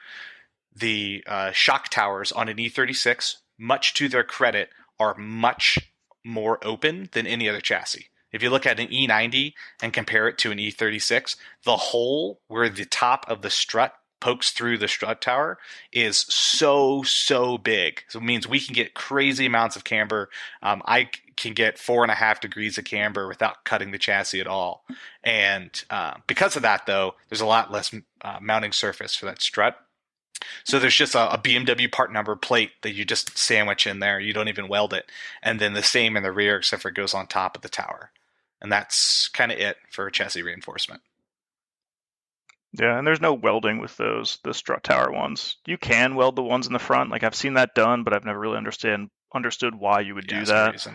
the shock towers on an E36, much to their credit, are much more open than any other chassis. If you look at an E90 and compare it to an E36, the hole where the top of the strut pokes through the strut tower is so big. So it means we can get crazy amounts of camber. I can get 4.5 degrees of camber without cutting the chassis at all. And because of that, though, there's a lot less mounting surface for that strut. So there's just a BMW part number plate that you just sandwich in there. You don't even weld it. And then the same in the rear, except for it goes on top of the tower. And that's kind of it for chassis reinforcement. Yeah, and there's no welding with the strut tower ones. You can weld the ones in the front. Like, I've seen that done, but I've never really understood why you would do that.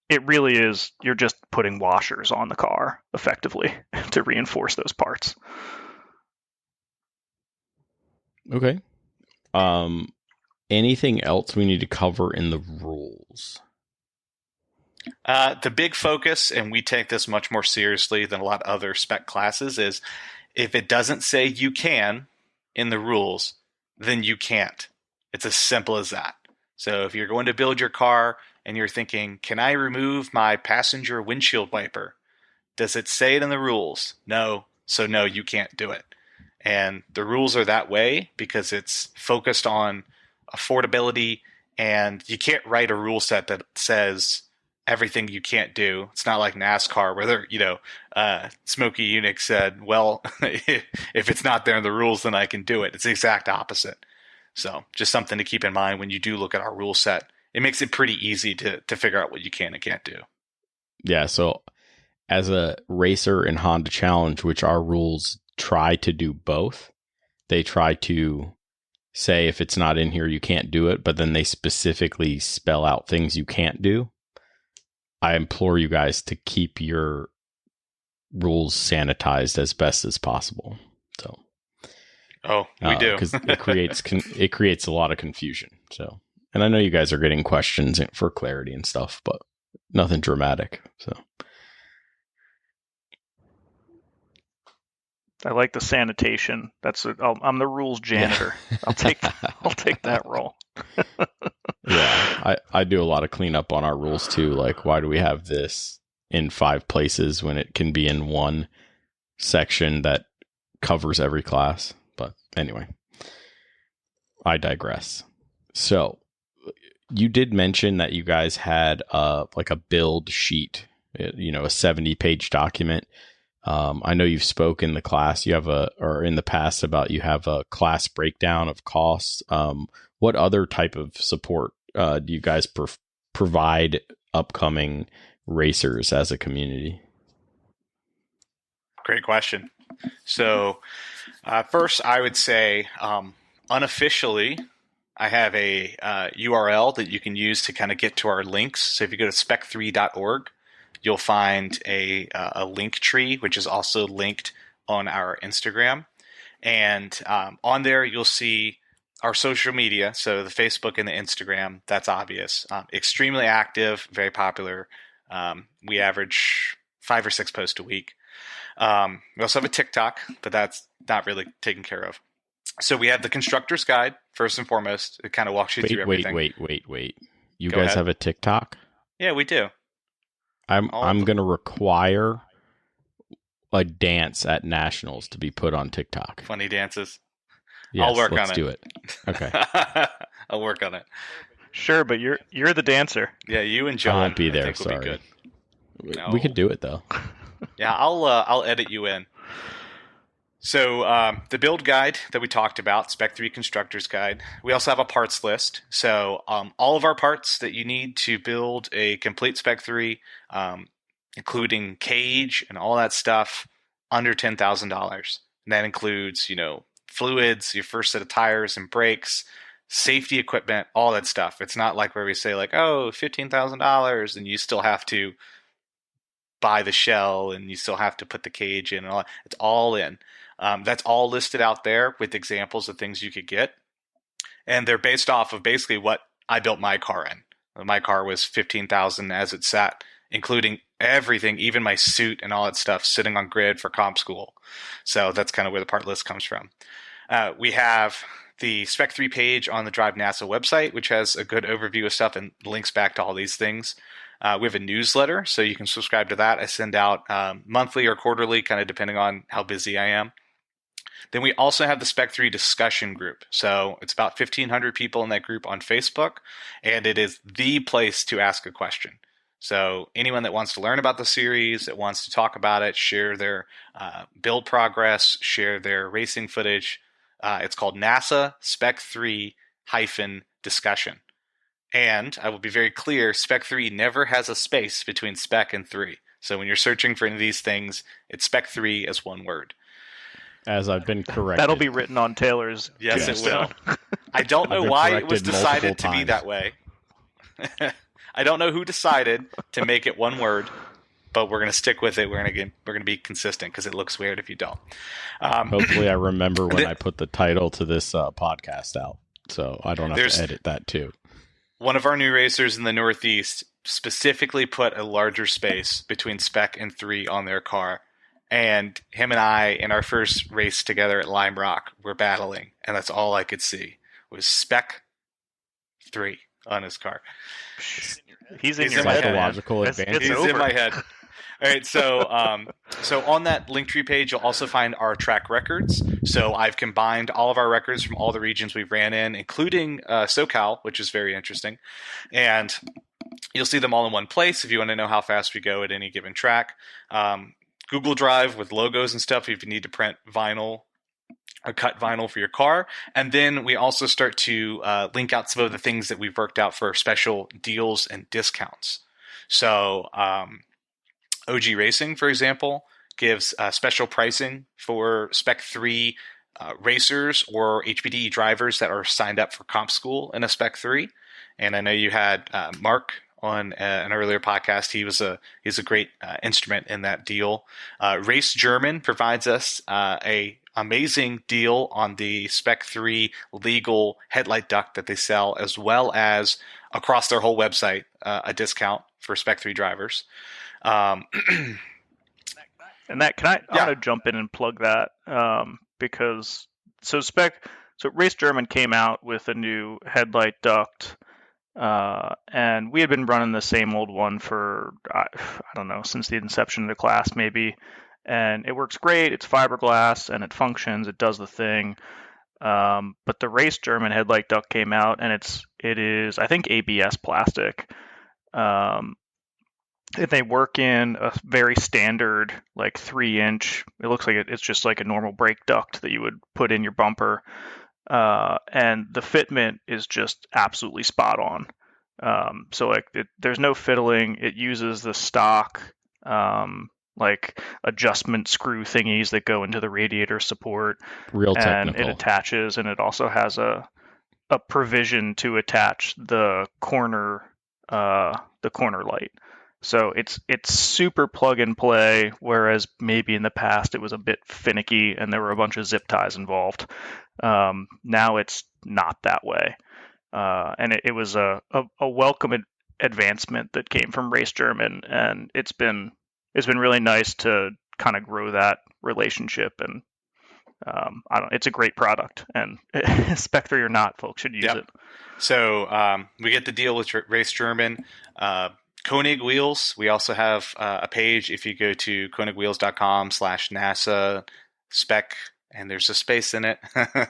It really is, you're just putting washers on the car effectively to reinforce those parts. Okay. Anything else we need to cover in the rules? The big focus, and we take this much more seriously than a lot of other spec classes, is if it doesn't say you can in the rules, then you can't. It's as simple as that. So if you're going to build your car and you're thinking, can I remove my passenger windshield wiper? Does it say it in the rules? No. So no, you can't do it. And the rules are that way because it's focused on affordability, and you can't write a rule set that says everything you can't do. It's not like NASCAR where they're, Smokey Unick said, well, if it's not there in the rules, then I can do it. It's the exact opposite. So just something to keep in mind when you do look at our rule set. It makes it pretty easy to figure out what you can and can't do. Yeah, so as a racer in Honda Challenge, which our rules try to do both, they try to say if it's not in here, you can't do it, but then they specifically spell out things you can't do. I implore you guys to keep your rules sanitized as best as possible. So, we do, because it creates a lot of confusion. So, and I know you guys are getting questions for clarity and stuff, but nothing dramatic. So, I like the sanitation. I'm the rules janitor. Yeah. I'll take that role. Yeah, I do a lot of cleanup on our rules too. Like, why do we have this in 5 places when it can be in one section that covers every class. But anyway, I digress. So you did mention that you guys had like a build sheet, a 70-page document. I know you've spoken in the class. Or in the past about you have a class breakdown of costs. What other type of support do you guys provide upcoming racers as a community? Great question. So first, I would say unofficially, I have a URL that you can use to kind of get to our links. So if you go to spec3.org, you'll find a link tree, which is also linked on our Instagram. And on there, you'll see our social media. So the Facebook and the Instagram, that's obvious. Extremely active, very popular. We average 5 or 6 posts a week. We also have a TikTok, but that's not really taken care of. So we have the constructor's guide, first and foremost. It kind of walks you through everything. Wait. You Go guys ahead. have a TikTok? Yeah, we do. I'm going to require a dance at nationals to be put on TikTok. Funny dances. Yes, I'll work on it. Let's do it. Okay. I'll work on it. Sure, but you're the dancer. Yeah, you and John. I won't be there. think will Sorry. be good. No. We could do it though. Yeah, I'll edit you in. So the build guide that we talked about, Spec 3 Constructor's Guide. We also have a parts list. So all of our parts that you need to build a complete Spec 3, including cage and all that stuff, under $10,000. And that includes, fluids, your first set of tires and brakes, safety equipment, all that stuff. It's not like where we say like, oh, $15,000, and you still have to buy the shell and you still have to put the cage in and all that. It's all in. That's all listed out there with examples of things you could get. And they're based off of basically what I built my car in. My car was $15,000 as it sat, including everything, even my suit and all that stuff sitting on grid for comp school. So that's kind of where the part list comes from. We have the Spec 3 page on the Drive NASA website, which has a good overview of stuff and links back to all these things. We have a newsletter, so you can subscribe to that. I send out monthly or quarterly, kind of depending on how busy I am. Then we also have the Spec 3 discussion group. So it's about 1,500 people in that group on Facebook, and it is the place to ask a question. So anyone that wants to learn about the series, that wants to talk about it, share their build progress, share their racing footage, it's called NASA Spec 3 -discussion. And I will be very clear, Spec 3 never has a space between Spec and 3. So when you're searching for any of these things, it's Spec 3 as one word. As I've been corrected. That'll be written on Taylor's. Yes, it will. tombstone. I don't know been why it was corrected decided to multiple be times. that way. I don't know who decided to make it one word, but we're going to stick with it. We're going to be consistent because it looks weird if you don't. Hopefully I remember when I put the title to this podcast out, so I don't have to edit that too. One of our new racers in the Northeast specifically put a larger space between Spec and 3 on their car. And him and I, in our first race together at Lime Rock, were battling. And that's all I could see was Spec 3 on his car. He's in He's your in my head. head. Psychological It's advantage. He's over. in my head. All right, so on that Linktree page, you'll also find our track records. So I've combined all of our records from all the regions we've ran in, including SoCal, which is very interesting. And you'll see them all in one place if you want to know how fast we go at any given track. Google Drive with logos and stuff if you need to print vinyl or cut vinyl for your car. And then we also start to link out some of the things that we've worked out for special deals and discounts. So OG Racing, for example, gives special pricing for Spec 3 racers or HPD drivers that are signed up for comp school in a Spec 3. And I know you had Mark on an earlier podcast. He's a great instrument in that deal. Race German provides us a amazing deal on the Spec 3 legal headlight duct that they sell, as well as across their whole website a discount for Spec 3 drivers. And that I want to jump in and plug that because Race German came out with a new headlight duct, and we had been running the same old one for I don't know, since the inception of the class maybe. and it works great. It's fiberglass and it functions. It does the thing. But the race German headlight duct came out, and it is I think ABS plastic. They work in a very standard like 3-inch. It looks like it's just like a normal brake duct that you would put in your bumper, and the fitment is just absolutely spot on. So like there's no fiddling. It uses the stock like adjustment screw thingies that go into the radiator support, Real and technical. it attaches, and it also has a provision to attach the corner light. So it's super plug and play, whereas maybe in the past it was a bit finicky and there were a bunch of zip ties involved. Now it's not that way, and it was a welcome advancement that came from Race German, and it's been really nice to kind of grow that relationship. And it's a great product, and Spec 3 or not, folks should use it. So we get the deal with Race German. Koenig Wheels, we also have a page. If you go to koenigwheels.com/NASA spec, and there's a space in it,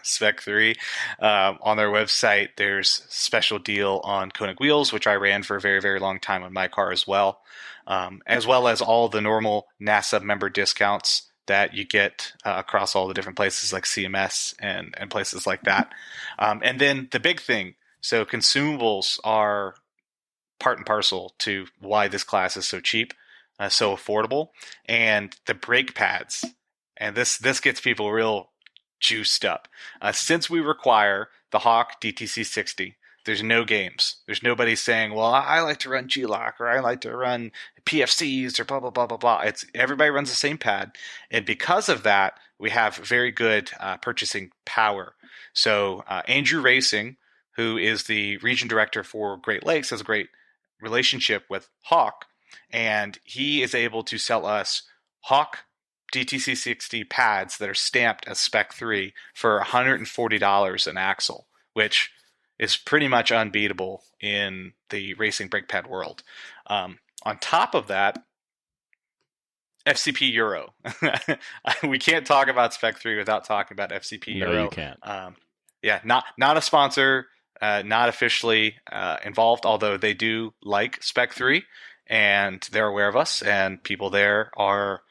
Spec 3, on their website, there's a special deal on Koenig Wheels, which I ran for a very, very long time on my car as well as all the normal NASA member discounts that you get across all the different places like CMS and places like that. And then the big thing, so consumables are part and parcel to why this class is so cheap, so affordable, and the brake pads. And this gets people real juiced up. Since we require the Hawk DTC60, there's no games. There's nobody saying, well, I like to run G-Lock, or I like to run PFCs, or blah, blah, blah, blah, blah. Everybody runs the same pad. And because of that, we have very good purchasing power. So Andrew Racing, who is the region director for Great Lakes, has a great relationship with Hawk, and he is able to sell us Hawk DTC60 pads that are stamped as Spec 3 for $140 an axle, which is pretty much unbeatable in the racing brake pad world. On top of that, FCP Euro. We can't talk about Spec 3 without talking about FCP Euro. No, you can't. Not a sponsor, not officially involved, although they do like Spec 3, and they're aware of us, and people there are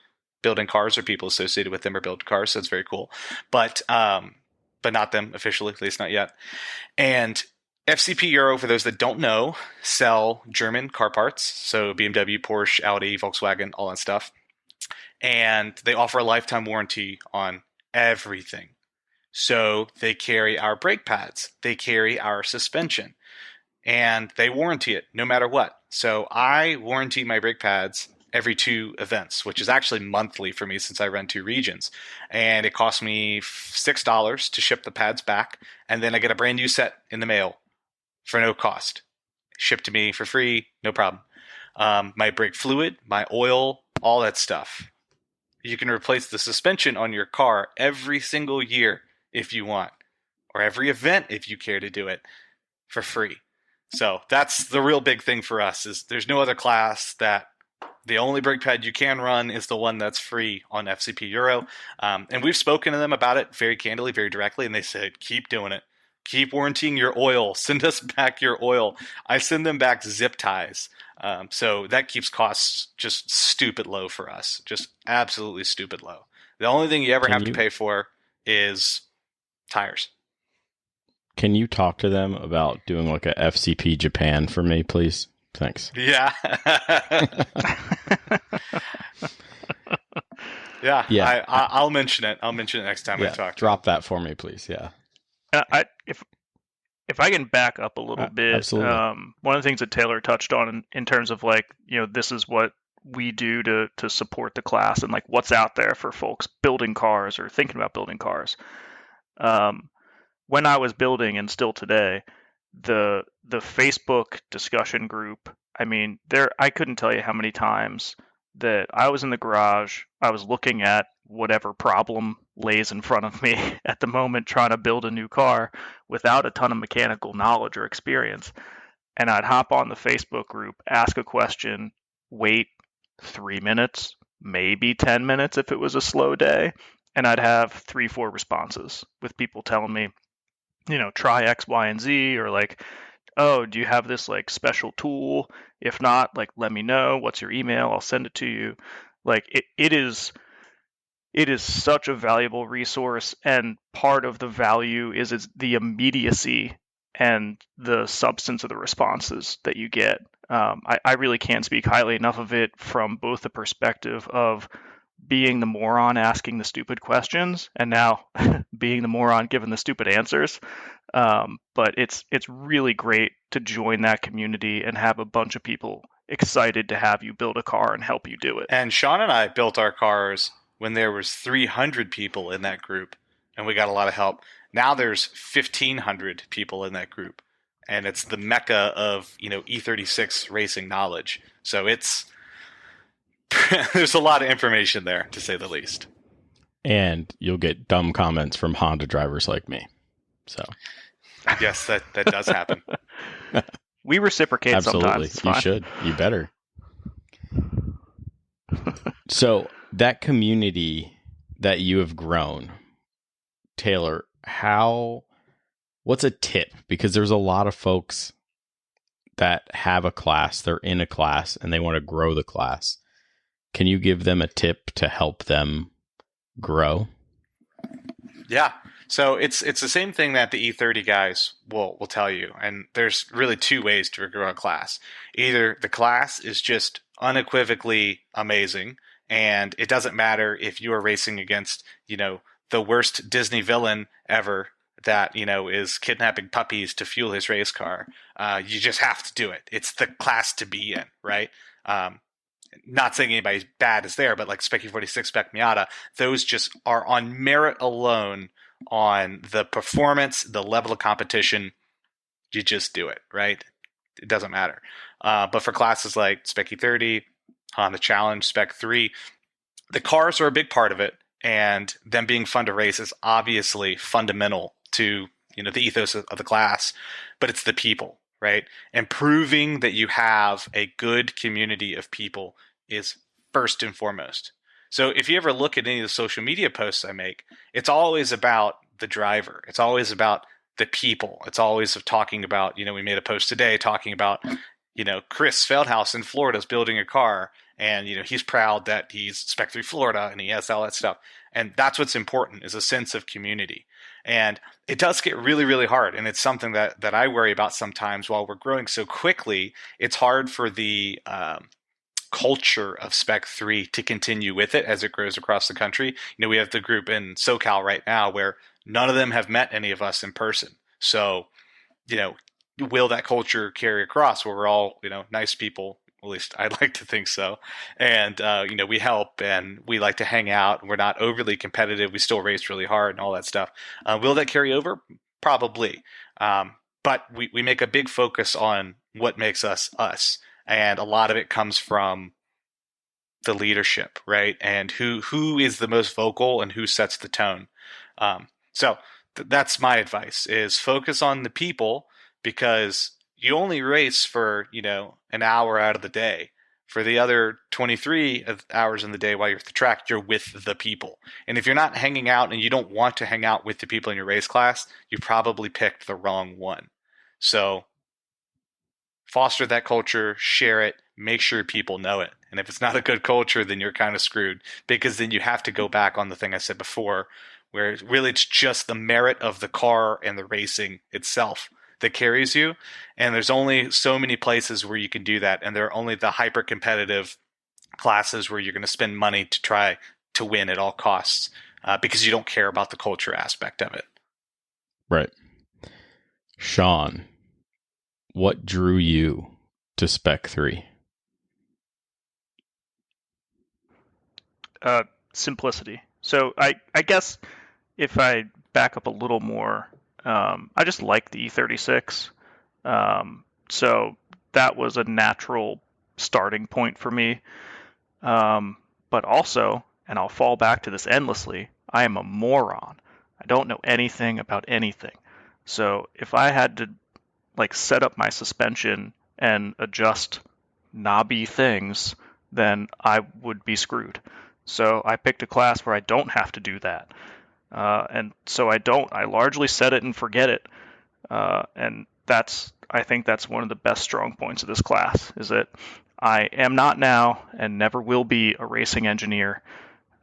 building cars, or people associated with them are building cars, so it's very cool. But not them officially, at least not yet. And FCP Euro, for those that don't know, sell German car parts, so BMW, Porsche, Audi, Volkswagen, all that stuff. And they offer a lifetime warranty on everything. So they carry our brake pads, they carry our suspension, and they warranty it no matter what. So I warranty my brake pads every 2 events, which is actually monthly for me since I run 2 regions. And it costs me $6 to ship the pads back, and then I get a brand new set in the mail for no cost. Shipped to me for free, no problem. My brake fluid, my oil, all that stuff. You can replace the suspension on your car every single year if you want, or every event if you care to do it, for free. So that's the real big thing for us, is there's no other class that the only brake pad you can run is the one that's free on FCP Euro. And we've spoken to them about it very candidly, very directly, and they said, keep doing it. Keep warranting your oil. Send us back your oil. I send them back zip ties. So that keeps costs just stupid low for us. Just absolutely stupid low. The only thing you ever have to pay for is tires. Can you talk to them about doing like a FCP Japan for me, please? Thanks. Yeah. Yeah. I'll mention it. I'll mention it next time I talk. Drop that for me, please. Yeah. If I can back up a little bit, absolutely. One of the things that Taylor touched on in terms of like, this is what we do to support the class, and like what's out there for folks building cars or thinking about building cars. When I was building, and still today, the Facebook discussion group, I mean, I couldn't tell you how many times that I was in the garage, I was looking at whatever problem lays in front of me at the moment, trying to build a new car without a ton of mechanical knowledge or experience. And I'd hop on the Facebook group, ask a question, wait 3 minutes, maybe 10 minutes if it was a slow day, and I'd have 3-4 responses with people telling me, try X, Y, and Z, or like, oh, do you have this like special tool? If not, like, let me know. What's your email? I'll send it to you. Like, it is such a valuable resource, and part of the value is the immediacy and the substance of the responses that you get. I really can't speak highly enough of it from both the perspective of being the moron asking the stupid questions, and now being the moron giving the stupid answers. But it's really great to join that community and have a bunch of people excited to have you build a car and help you do it. And Sean and I built our cars when there was 300 people in that group, and we got a lot of help. Now there's 1,500 people in that group, and it's the mecca of E36 racing knowledge. So it's there's a lot of information there, to say the least. And you'll get dumb comments from Honda drivers like me. So yes, that does happen. We reciprocate. Absolutely. Sometimes. You should. You better. So that community that you have grown, Taylor, what's a tip? Because there's a lot of folks that have a class, they're in a class, and they want to grow the class. Can you give them a tip to help them grow? Yeah. So it's the same thing that the E30 guys will tell you. And there's really two ways to grow a class. Either the class is just unequivocally amazing, and it doesn't matter if you are racing against, the worst Disney villain ever that, is kidnapping puppies to fuel his race car. You just have to do it. It's the class to be in, right? Not saying anybody's bad is there, but like Spec E46, Spec Miata, those just are on merit alone, on the performance, the level of competition. You just do it, right? It doesn't matter. But for classes like Spec E30, Honda Challenge, Spec 3, the cars are a big part of it, and them being fun to race is obviously fundamental to the ethos of the class, but it's the people, right? And proving that you have a good community of people is first and foremost. So if you ever look at any of the social media posts I make, it's always about the driver. It's always about the people. It's always talking about, we made a post today talking about, Chris Feldhaus in Florida is building a car, and, he's proud that he's Spec 3 Florida and he has all that stuff. And that's what's important, is a sense of community. And it does get really, really hard. And it's something that I worry about sometimes. While we're growing so quickly, it's hard for the culture of Spec 3 to continue with it as it grows across the country. We have the group in SoCal right now where none of them have met any of us in person. So, will that culture carry across where we're all, nice people? At least I'd like to think so. And, we help and we like to hang out. We're not overly competitive. We still race really hard and all that stuff. Will that carry over? Probably. But we make a big focus on what makes us us. And a lot of it comes from the leadership, right? And who is the most vocal and who sets the tone. So that's my advice, is focus on the people, because you only race for, an hour out of the day. For the other 23 hours in the day while you're at the track, you're with the people. And if you're not hanging out and you don't want to hang out with the people in your race class, you probably picked the wrong one. So foster that culture, share it, make sure people know it. And if it's not a good culture, then you're kind of screwed, because then you have to go back on the thing I said before, where really it's just the merit of the car and the racing itself that carries you. And there's only so many places where you can do that. And there are only the hyper competitive classes where you're going to spend money to try to win at all costs, because you don't care about the culture aspect of it. Right. Sean, what drew you to Spec 3? Simplicity. So I guess if I back up a little more, I just like the E36. So that was a natural starting point for me. But also, and I'll fall back to this endlessly, I am a moron. I don't know anything about anything. So if I had to set up my suspension and adjust knobby things, then I would be screwed. So I picked a class where I don't have to do that. And so I largely set it and forget it. And I think that's one of the best strong points of this class, is that I am not now and never will be a racing engineer.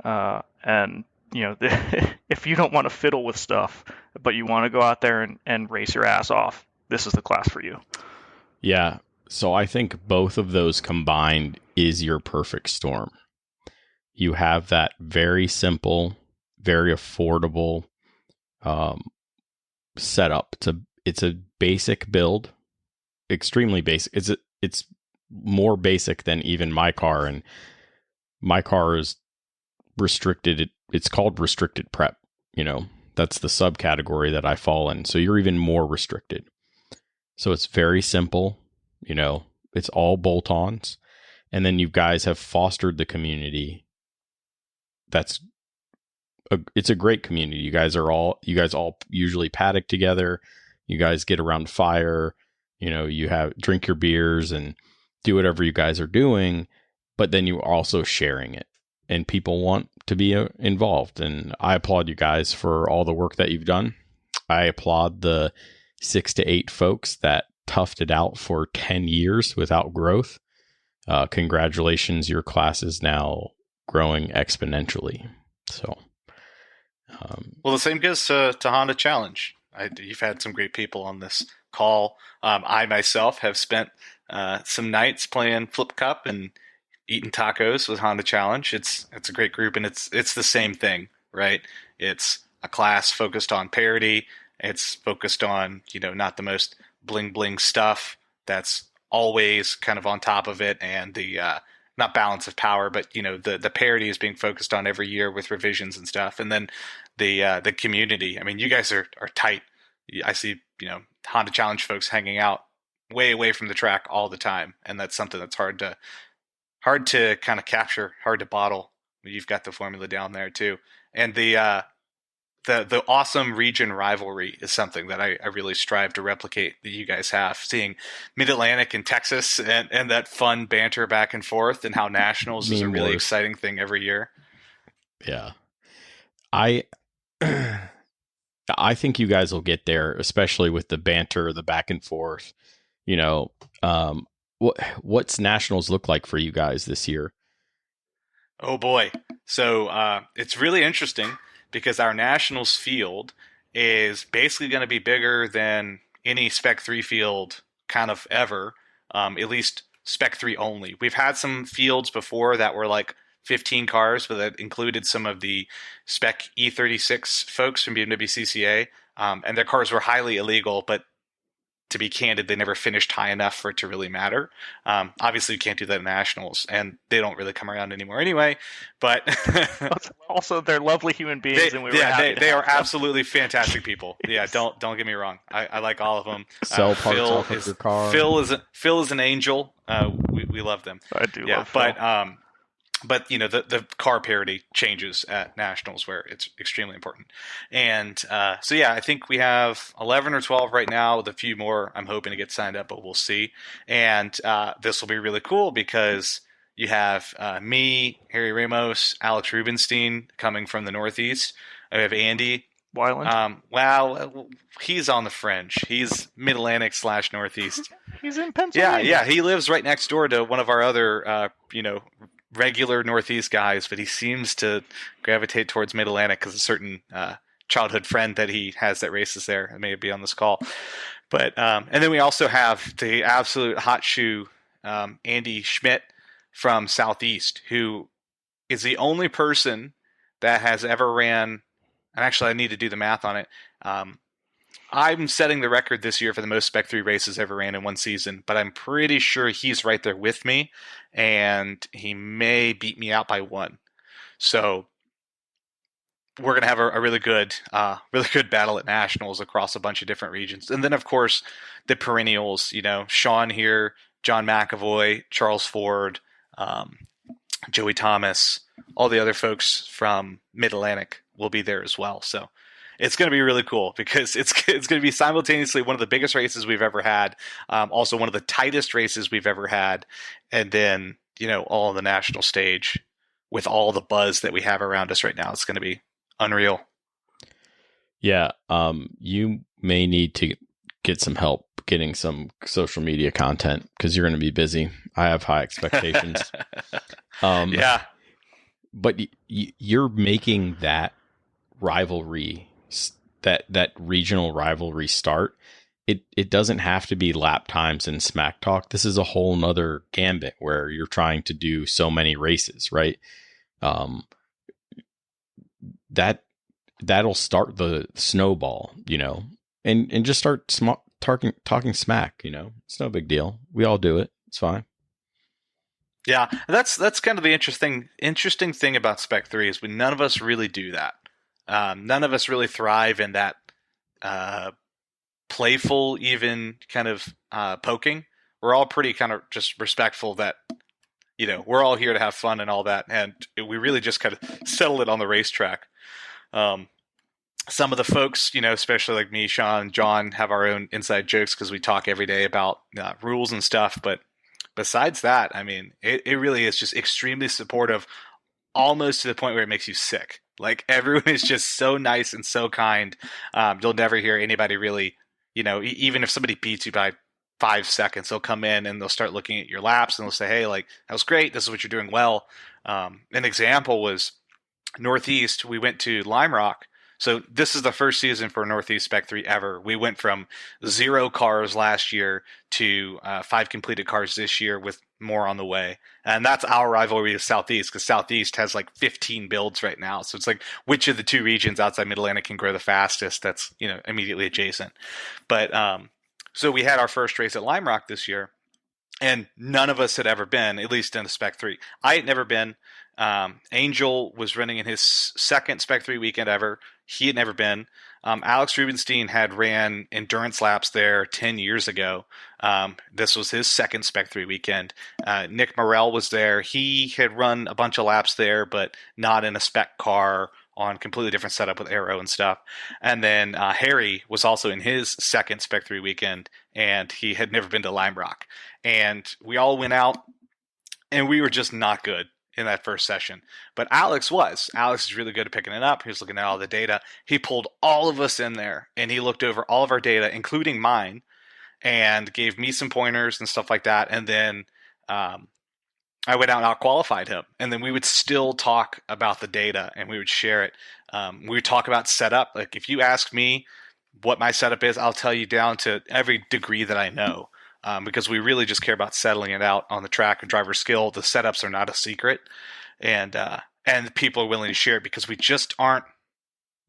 And if you don't want to fiddle with stuff, but you want to go out there and race your ass off, this is the class for you. Yeah. So I think both of those combined is your perfect storm. You have that very simple, very affordable setup. It's a basic build, extremely basic. It's more basic than even my car, and my car is restricted. It's called restricted prep. That's the subcategory that I fall in. So you're even more restricted. So it's very simple. It's all bolt-ons, and then you guys have fostered the community. It's a great community. You guys all usually paddock together. You guys get around fire. You drink your beers and do whatever you guys are doing, but then you're also sharing it, and people want to be involved. And I applaud you guys for all the work that you've done. I applaud the 6 to 8 folks that toughed it out for 10 years without growth. Congratulations, your class is now growing exponentially. So, well, the same goes to Honda Challenge. You've had some great people on this call. I myself have spent some nights playing Flip Cup and eating tacos with Honda Challenge. It's a great group, and it's the same thing, right? It's a class focused on parity. It's focused on not the most bling bling stuff that's always kind of on top of it, and the not balance of power, but the parity is being focused on every year with revisions and stuff. And then the community. I mean, you guys are tight. I see Honda Challenge folks hanging out way away from the track all the time, and that's something that's hard to kind of capture, hard to bottle. You've got the formula down there too, and the awesome region rivalry is something that I really strive to replicate that you guys have. Seeing Mid-Atlantic and Texas and that fun banter back and forth, and how nationals is a really exciting thing every year. Yeah. I think you guys will get there, especially with the banter, the back and forth. What's nationals look like for you guys this year? Oh boy. So it's really interesting, because our nationals field is basically going to be bigger than any Spec 3 field kind of ever, at least Spec 3 only. We've had some fields before that were like 15 cars, but that included some of the Spec E36 folks from BMWCCA, and their cars were highly illegal, but to be candid, they never finished high enough for it to really matter. Obviously, you can't do that in nationals, and they don't really come around anymore anyway. But also, they're lovely human beings, they are absolutely fantastic people. Yeah, don't get me wrong. I like all of them. Sell parts off of your car. Phil is an angel. We love them. I do love Phil. But the car parity changes at nationals, where it's extremely important. And so I think we have 11 or 12 right now, with a few more I'm hoping to get signed up, but we'll see. And this will be really cool, because you have me, Harry Ramos, Alex Rubenstein coming from the Northeast. I have Andy Weiland. Well, he's on the fringe. He's Mid-Atlantic / Northeast. He's in Pennsylvania. Yeah, he lives right next door to one of our other regular Northeast guys, but he seems to gravitate towards Mid-Atlantic because a certain childhood friend that he has that races there, and may be on this call. But and then we also have the absolute hot shoe Andy Schmidt from Southeast, who is the only person that has ever ran. And actually, I need to do the math on it. I'm setting the record this year for the most Spec 3 races ever ran in one season, but I'm pretty sure he's right there with me, and he may beat me out by one. So we're going to have a really good battle at nationals across a bunch of different regions. And then, of course, the perennials, Sean here, John McAvoy, Charles Ford, Joey Thomas, all the other folks from Mid-Atlantic will be there as well. So it's going to be really cool, because it's going to be simultaneously one of the biggest races we've ever had, also one of the tightest races we've ever had, and then all on the national stage with all the buzz that we have around us right now. It's going to be unreal. Yeah. You may need to get some help getting some social media content because you're going to be busy. I have high expectations. Yeah. But you're making that rivalry, that regional rivalry start. It doesn't have to be lap times and smack talk. This is a whole nother gambit where you're trying to do so many races, right? That'll start the snowball, and just start talking smack, It's no big deal. We all do it. It's fine. Yeah, that's kind of the interesting thing about Spec 3 is none of us really do that. None of us really thrive in that playful, even kind of poking. We're all pretty kind of just respectful that, we're all here to have fun and all that, and we really just kind of settle it on the racetrack. Some of the folks, especially like me, Sean, John, have our own inside jokes because we talk every day about rules and stuff, but besides that, I mean, it really is just extremely supportive, almost to the point where it makes you sick. Like, everyone is just so nice and so kind. You'll never hear anybody really, even if somebody beats you by 5 seconds, they'll come in and they'll start looking at your laps and they'll say, hey, like, that was great. This is what you're doing well. An example was Northeast. We went to Lime Rock. So this is the first season for Northeast Spec 3 ever. We went from 0 cars last year to 5 completed cars this year with more on the way. And that's our rivalry with Southeast, because Southeast has like 15 builds right now. So it's like, which of the 2 regions outside Mid-Atlantic can grow the fastest? That's, immediately adjacent. But so we had our first race at Lime Rock this year, and none of us had ever been, at least in a Spec 3. I had never been. Angel was running in his second Spec 3 weekend ever. He had never been. Alex Rubenstein had ran endurance laps there 10 years ago. This was his second Spec 3 weekend. Nick Morrell was there. He had run a bunch of laps there, but not in a spec car, on completely different setup with aero and stuff. And then Harry was also in his second Spec 3 weekend, and he had never been to Lime Rock. And we all went out, and we were just not good in that first session. But Alex is really good at picking it up. He was looking at all the data. He pulled all of us in there, and he looked over all of our data, including mine, and gave me some pointers and stuff like that. And then I went out and out-qualified him. And then we would still talk about the data, and we would share it. We would talk about setup. Like, if you ask me what my setup is, I'll tell you down to every degree that I know. Because we really just care about settling it out on the track and driver skill. The setups are not a secret, and people are willing to share it because we just aren't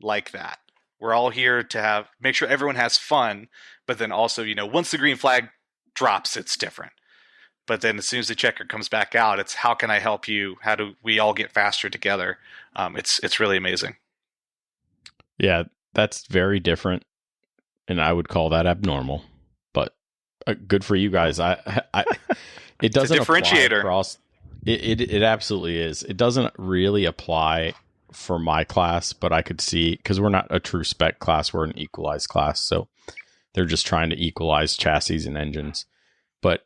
like that. We're all here to make sure everyone has fun, but then also, once the green flag drops, it's different. But then as soon as the checker comes back out, it's how can I help you? How do we all get faster together? It's really amazing. Yeah, that's very different, and I would call that abnormal. Good for you guys. It doesn't it's a differentiator. Apply across. It absolutely is. It doesn't really apply for my class, but I could see, because we're not a true spec class, we're an equalized class, so they're just trying to equalize chassis and engines. But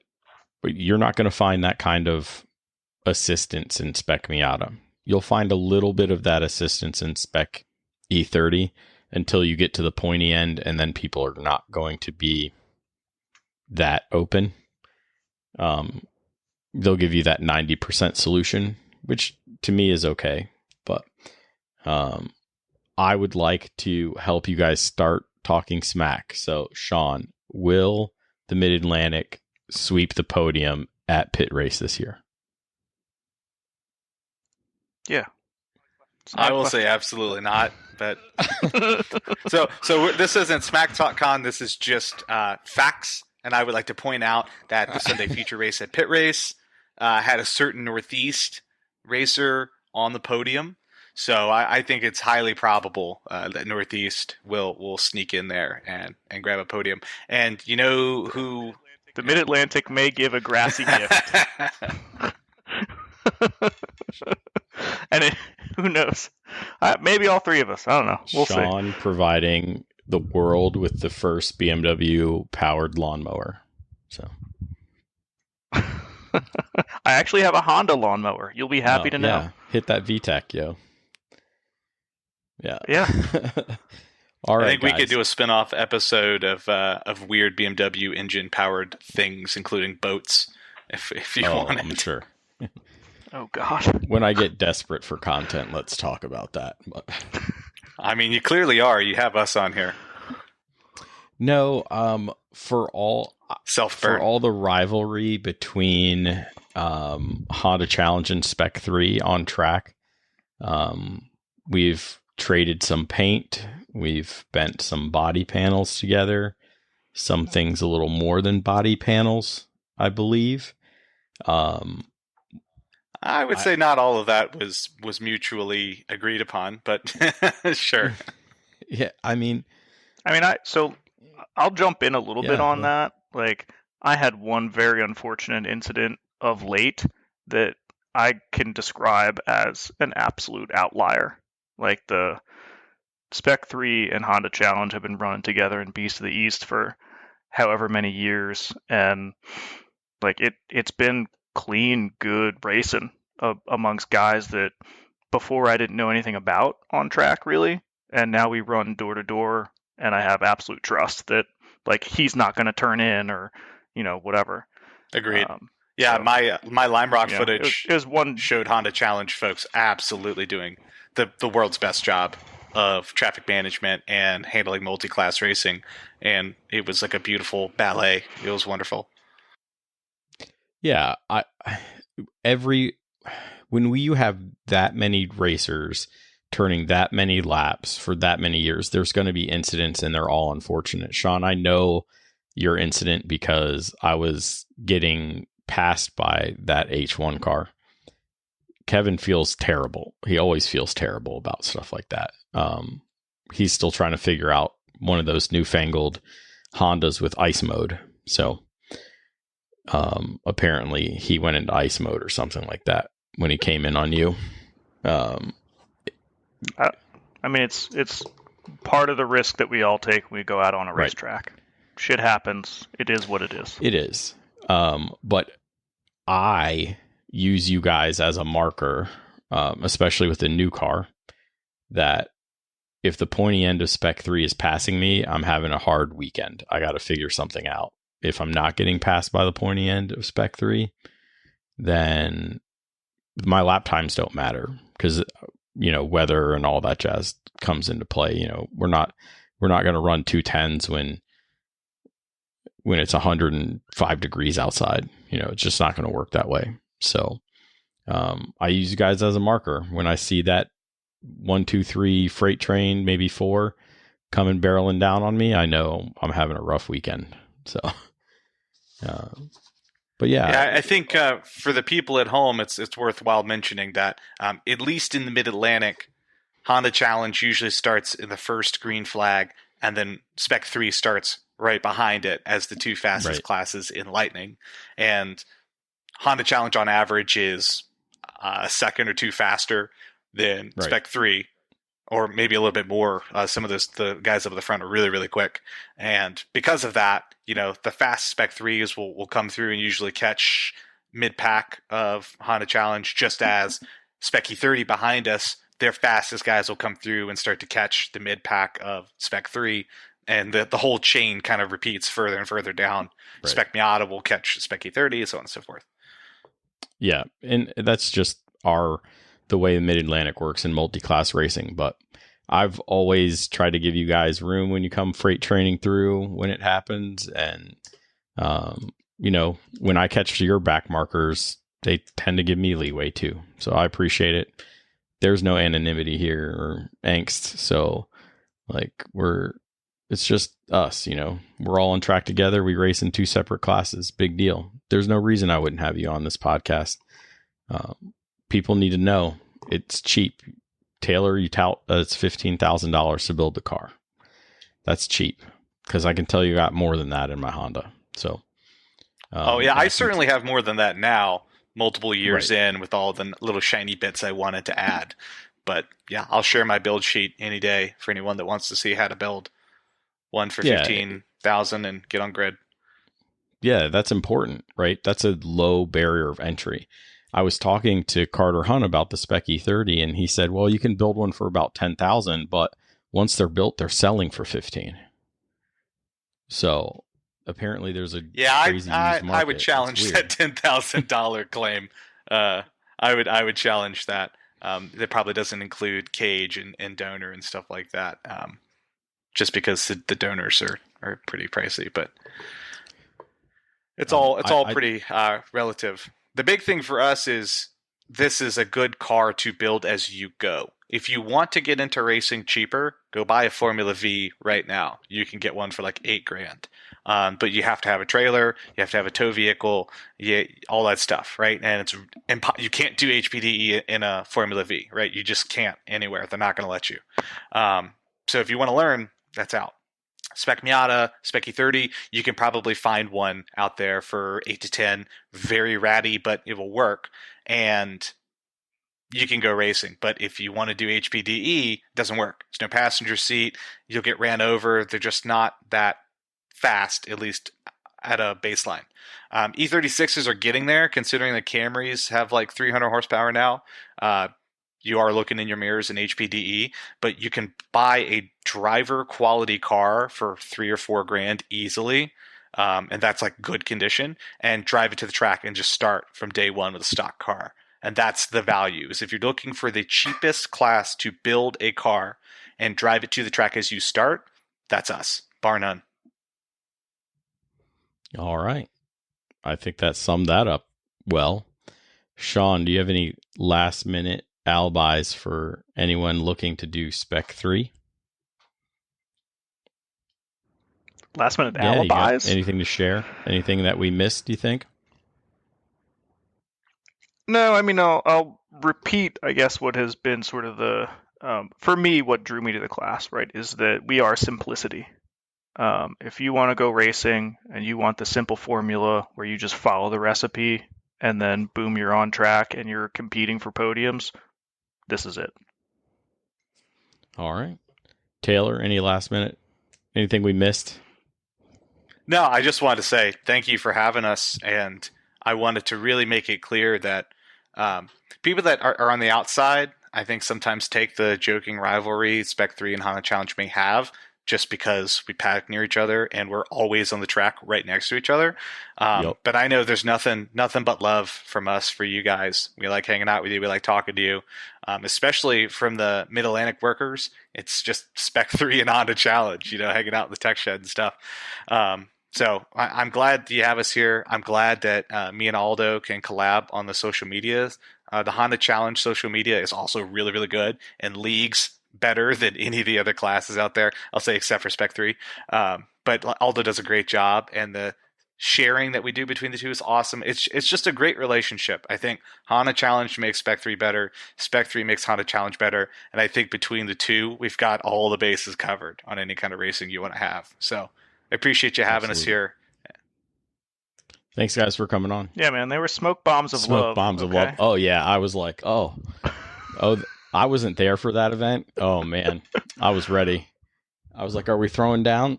you're not going to find that kind of assistance in Spec Miata. You'll find a little bit of that assistance in Spec E30 until you get to the pointy end, and then people are not going to be that open. They'll give you that 90% solution, which to me is okay. But I would like to help you guys start talking smack. So, Sean, will the Mid-Atlantic sweep the podium at Pit Race this year? Yeah. I will say absolutely not. But so this isn't Smack Talk Con. This is just facts. And I would like to point out that the Sunday feature race at Pit Race had a certain Northeast racer on the podium. So I think it's highly probable that Northeast will sneak in there and grab a podium. And you know who? The Mid-Atlantic may give a grassy gift. And who knows? Maybe all 3 of us. I don't know. We'll see. Sean providing the world with the first BMW powered lawnmower. So I actually have a Honda lawnmower. You'll be happy to know. Yeah. Hit that VTEC, yo. Yeah. Yeah. All right, I think guys. we could do a spin-off episode of weird BMW engine-powered things, including boats, if you want it. I'm sure. Oh, God. When I get desperate for content, let's talk about that. But I mean, you clearly are. You have us on here. no, for all Self-burn. the rivalry between Honda Challenge and Spec 3 on track, we've traded some paint, we've bent some body panels together, some things a little more than body panels, I believe. I would say not all of that was mutually agreed upon, but sure. Yeah, I mean, So I'll jump in a little bit on well, that. Like, I had one very unfortunate incident of late that I can describe as an absolute outlier. Like, the Spec 3 and Honda Challenge have been running together in Beast of the East for however many years, and like it's been clean, good racing amongst guys that before I didn't know anything about on track really, and now we run door to door, and I have absolute trust that like he's not going to turn in or whatever. Agreed. So, my Lime Rock footage it was one. showed Honda Challenge folks absolutely doing the world's best job of traffic management and handling multi-class racing, and it was like a beautiful ballet. It was wonderful. yeah, when you have that many racers turning that many laps for that many years, there's going to be incidents, and they're all unfortunate. Sean, I know your incident because I was getting passed by that H1 car. Kevin feels terrible. He always feels terrible about stuff like that. He's still trying to figure out one of those newfangled Hondas with ice mode. So apparently he went into ice mode or something like that when he came in on you. I mean, it's part of the risk that we all take when we go out on a Right. racetrack. Shit happens. It is what it is. It is. But I use you guys as a marker, especially with the new car, that if the pointy end of Spec 3 is passing me, I'm having a hard weekend. I got to figure something out. If I'm not getting passed by the pointy end of Spec 3, then my lap times don't matter because, weather and all that jazz comes into play. We're not going to run 210s when it's 105 degrees outside. It's just not going to work that way. So I use you guys as a marker. When I see that 1, 2, 3 freight train, maybe 4 coming barreling down on me, I know I'm having a rough weekend. So, but yeah, I think for the people at home, it's worthwhile mentioning that at least in the Mid-Atlantic, Honda Challenge usually starts in the first green flag, and then Spec 3 starts right behind it as the two fastest classes in Lightning. And Honda Challenge on average is a second or two faster than Spec 3, or maybe a little bit more. Some of the guys up at the front are really, really quick. And because of that, the fast Spec 3s will come through and usually catch mid-pack of Honda Challenge, just as Spec E30 behind us, their fastest guys will come through and start to catch the mid-pack of Spec 3. And the whole chain kind of repeats further and further down. Right. Spec Miata will catch Spec E30, so on and so forth. Yeah, and that's just the way the Mid-Atlantic works in multi-class racing. But I've always tried to give you guys room when you come freight training through when it happens. And, when I catch your back markers, they tend to give me leeway too. So I appreciate it. There's no anonymity here or angst. So it's just us, we're all on track together. We race in 2 separate classes. Big deal. There's no reason I wouldn't have you on this podcast. People need to know it's cheap. Taylor, you tout it's $15,000 to build the car. That's cheap because I can tell you got more than that in my Honda. So, I certainly have more than that now. Multiple years in with all the little shiny bits I wanted to add. But yeah, I'll share my build sheet any day for anyone that wants to see how to build one for 15,000 and get on grid. Yeah, that's important, right? That's a low barrier of entry. I was talking to Carter Hunt about the Spec E30, and he said, well, you can build one for about 10,000, but once they're built, they're selling for 15. So apparently there's a crazy used market. I would challenge that $10,000 claim. I would challenge that. That probably doesn't include cage and donor and stuff like that. Just because the donors are pretty pricey, but it's all pretty relative. The big thing for us is this is a good car to build as you go. If you want to get into racing cheaper, go buy a Formula V right now. You can get one for like $8,000. But you have to have a trailer, you have to have a tow vehicle, all that stuff, right? And you can't do HPDE in a Formula V, right? You just can't anywhere. They're not going to let you. So if you want to learn, that's out. Spec Miata, Spec E30, you can probably find one out there for 8 to 10, very ratty, but it will work. And you can go racing. But if you want to do HPDE, it doesn't work. There's no passenger seat. You'll get ran over. They're just not that fast, at least at a baseline. E36s are getting there, considering the Camrys have like 300 horsepower now. You are looking in your mirrors in HPDE, but you can buy a driver quality car for $3,000 or $4,000 easily. And that's like good condition, and drive it to the track and just start from day one with a stock car. And that's the value, is if you're looking for the cheapest class to build a car and drive it to the track as you start, that's us, bar none. All right. I think that summed that up well. Sean, do you have any last minute alibis for anyone looking to do Spec 3? Last minute alibis? Anything to share? Anything that we missed, do you think? No, I mean, I'll repeat, I guess, what has been sort of the, for me, what drew me to the class, right, is that we are simplicity. If you want to go racing and you want the simple formula where you just follow the recipe and then boom, you're on track and you're competing for podiums, this is it. All right. Taylor, any last minute, anything we missed? No, I just wanted to say thank you for having us. And I wanted to really make it clear that people that are on the outside, I think sometimes take the joking rivalry Spec 3 and Honda Challenge may have, just because we paddock near each other and we're always on the track right next to each other. But I know there's nothing but love from us for you guys. We like hanging out with you. We like talking to you, especially from the Mid-Atlantic workers. It's just Spec 3 and Honda Challenge, hanging out in the tech shed and stuff. So I'm glad you have us here. I'm glad that me and Aldo can collab on the social media. The Honda Challenge social media is also really, really good, and leagues better than any of the other classes out there. I'll say except for Spec 3. But Aldo does a great job, and the sharing that we do between the two is awesome. It's just a great relationship. I think Honda Challenge makes Spec 3 better. Spec 3 makes Honda Challenge better. And I think between the two, we've got all the bases covered on any kind of racing you want to have. So I appreciate you having us here. Thanks, guys, for coming on. Yeah, man, they were smoke bombs of love. Smoke bombs of love. Oh, yeah. I was like, oh, I wasn't there for that event. Oh, man. I was ready. I was like, are we throwing down?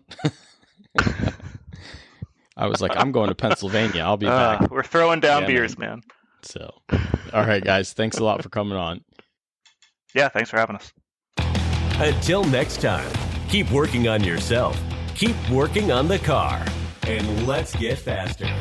I was like, I'm going to Pennsylvania. I'll be back. We're throwing down beers, man. So, all right, guys. Thanks a lot for coming on. Yeah, thanks for having us. Until next time, keep working on yourself. Keep working on the car. And let's get faster.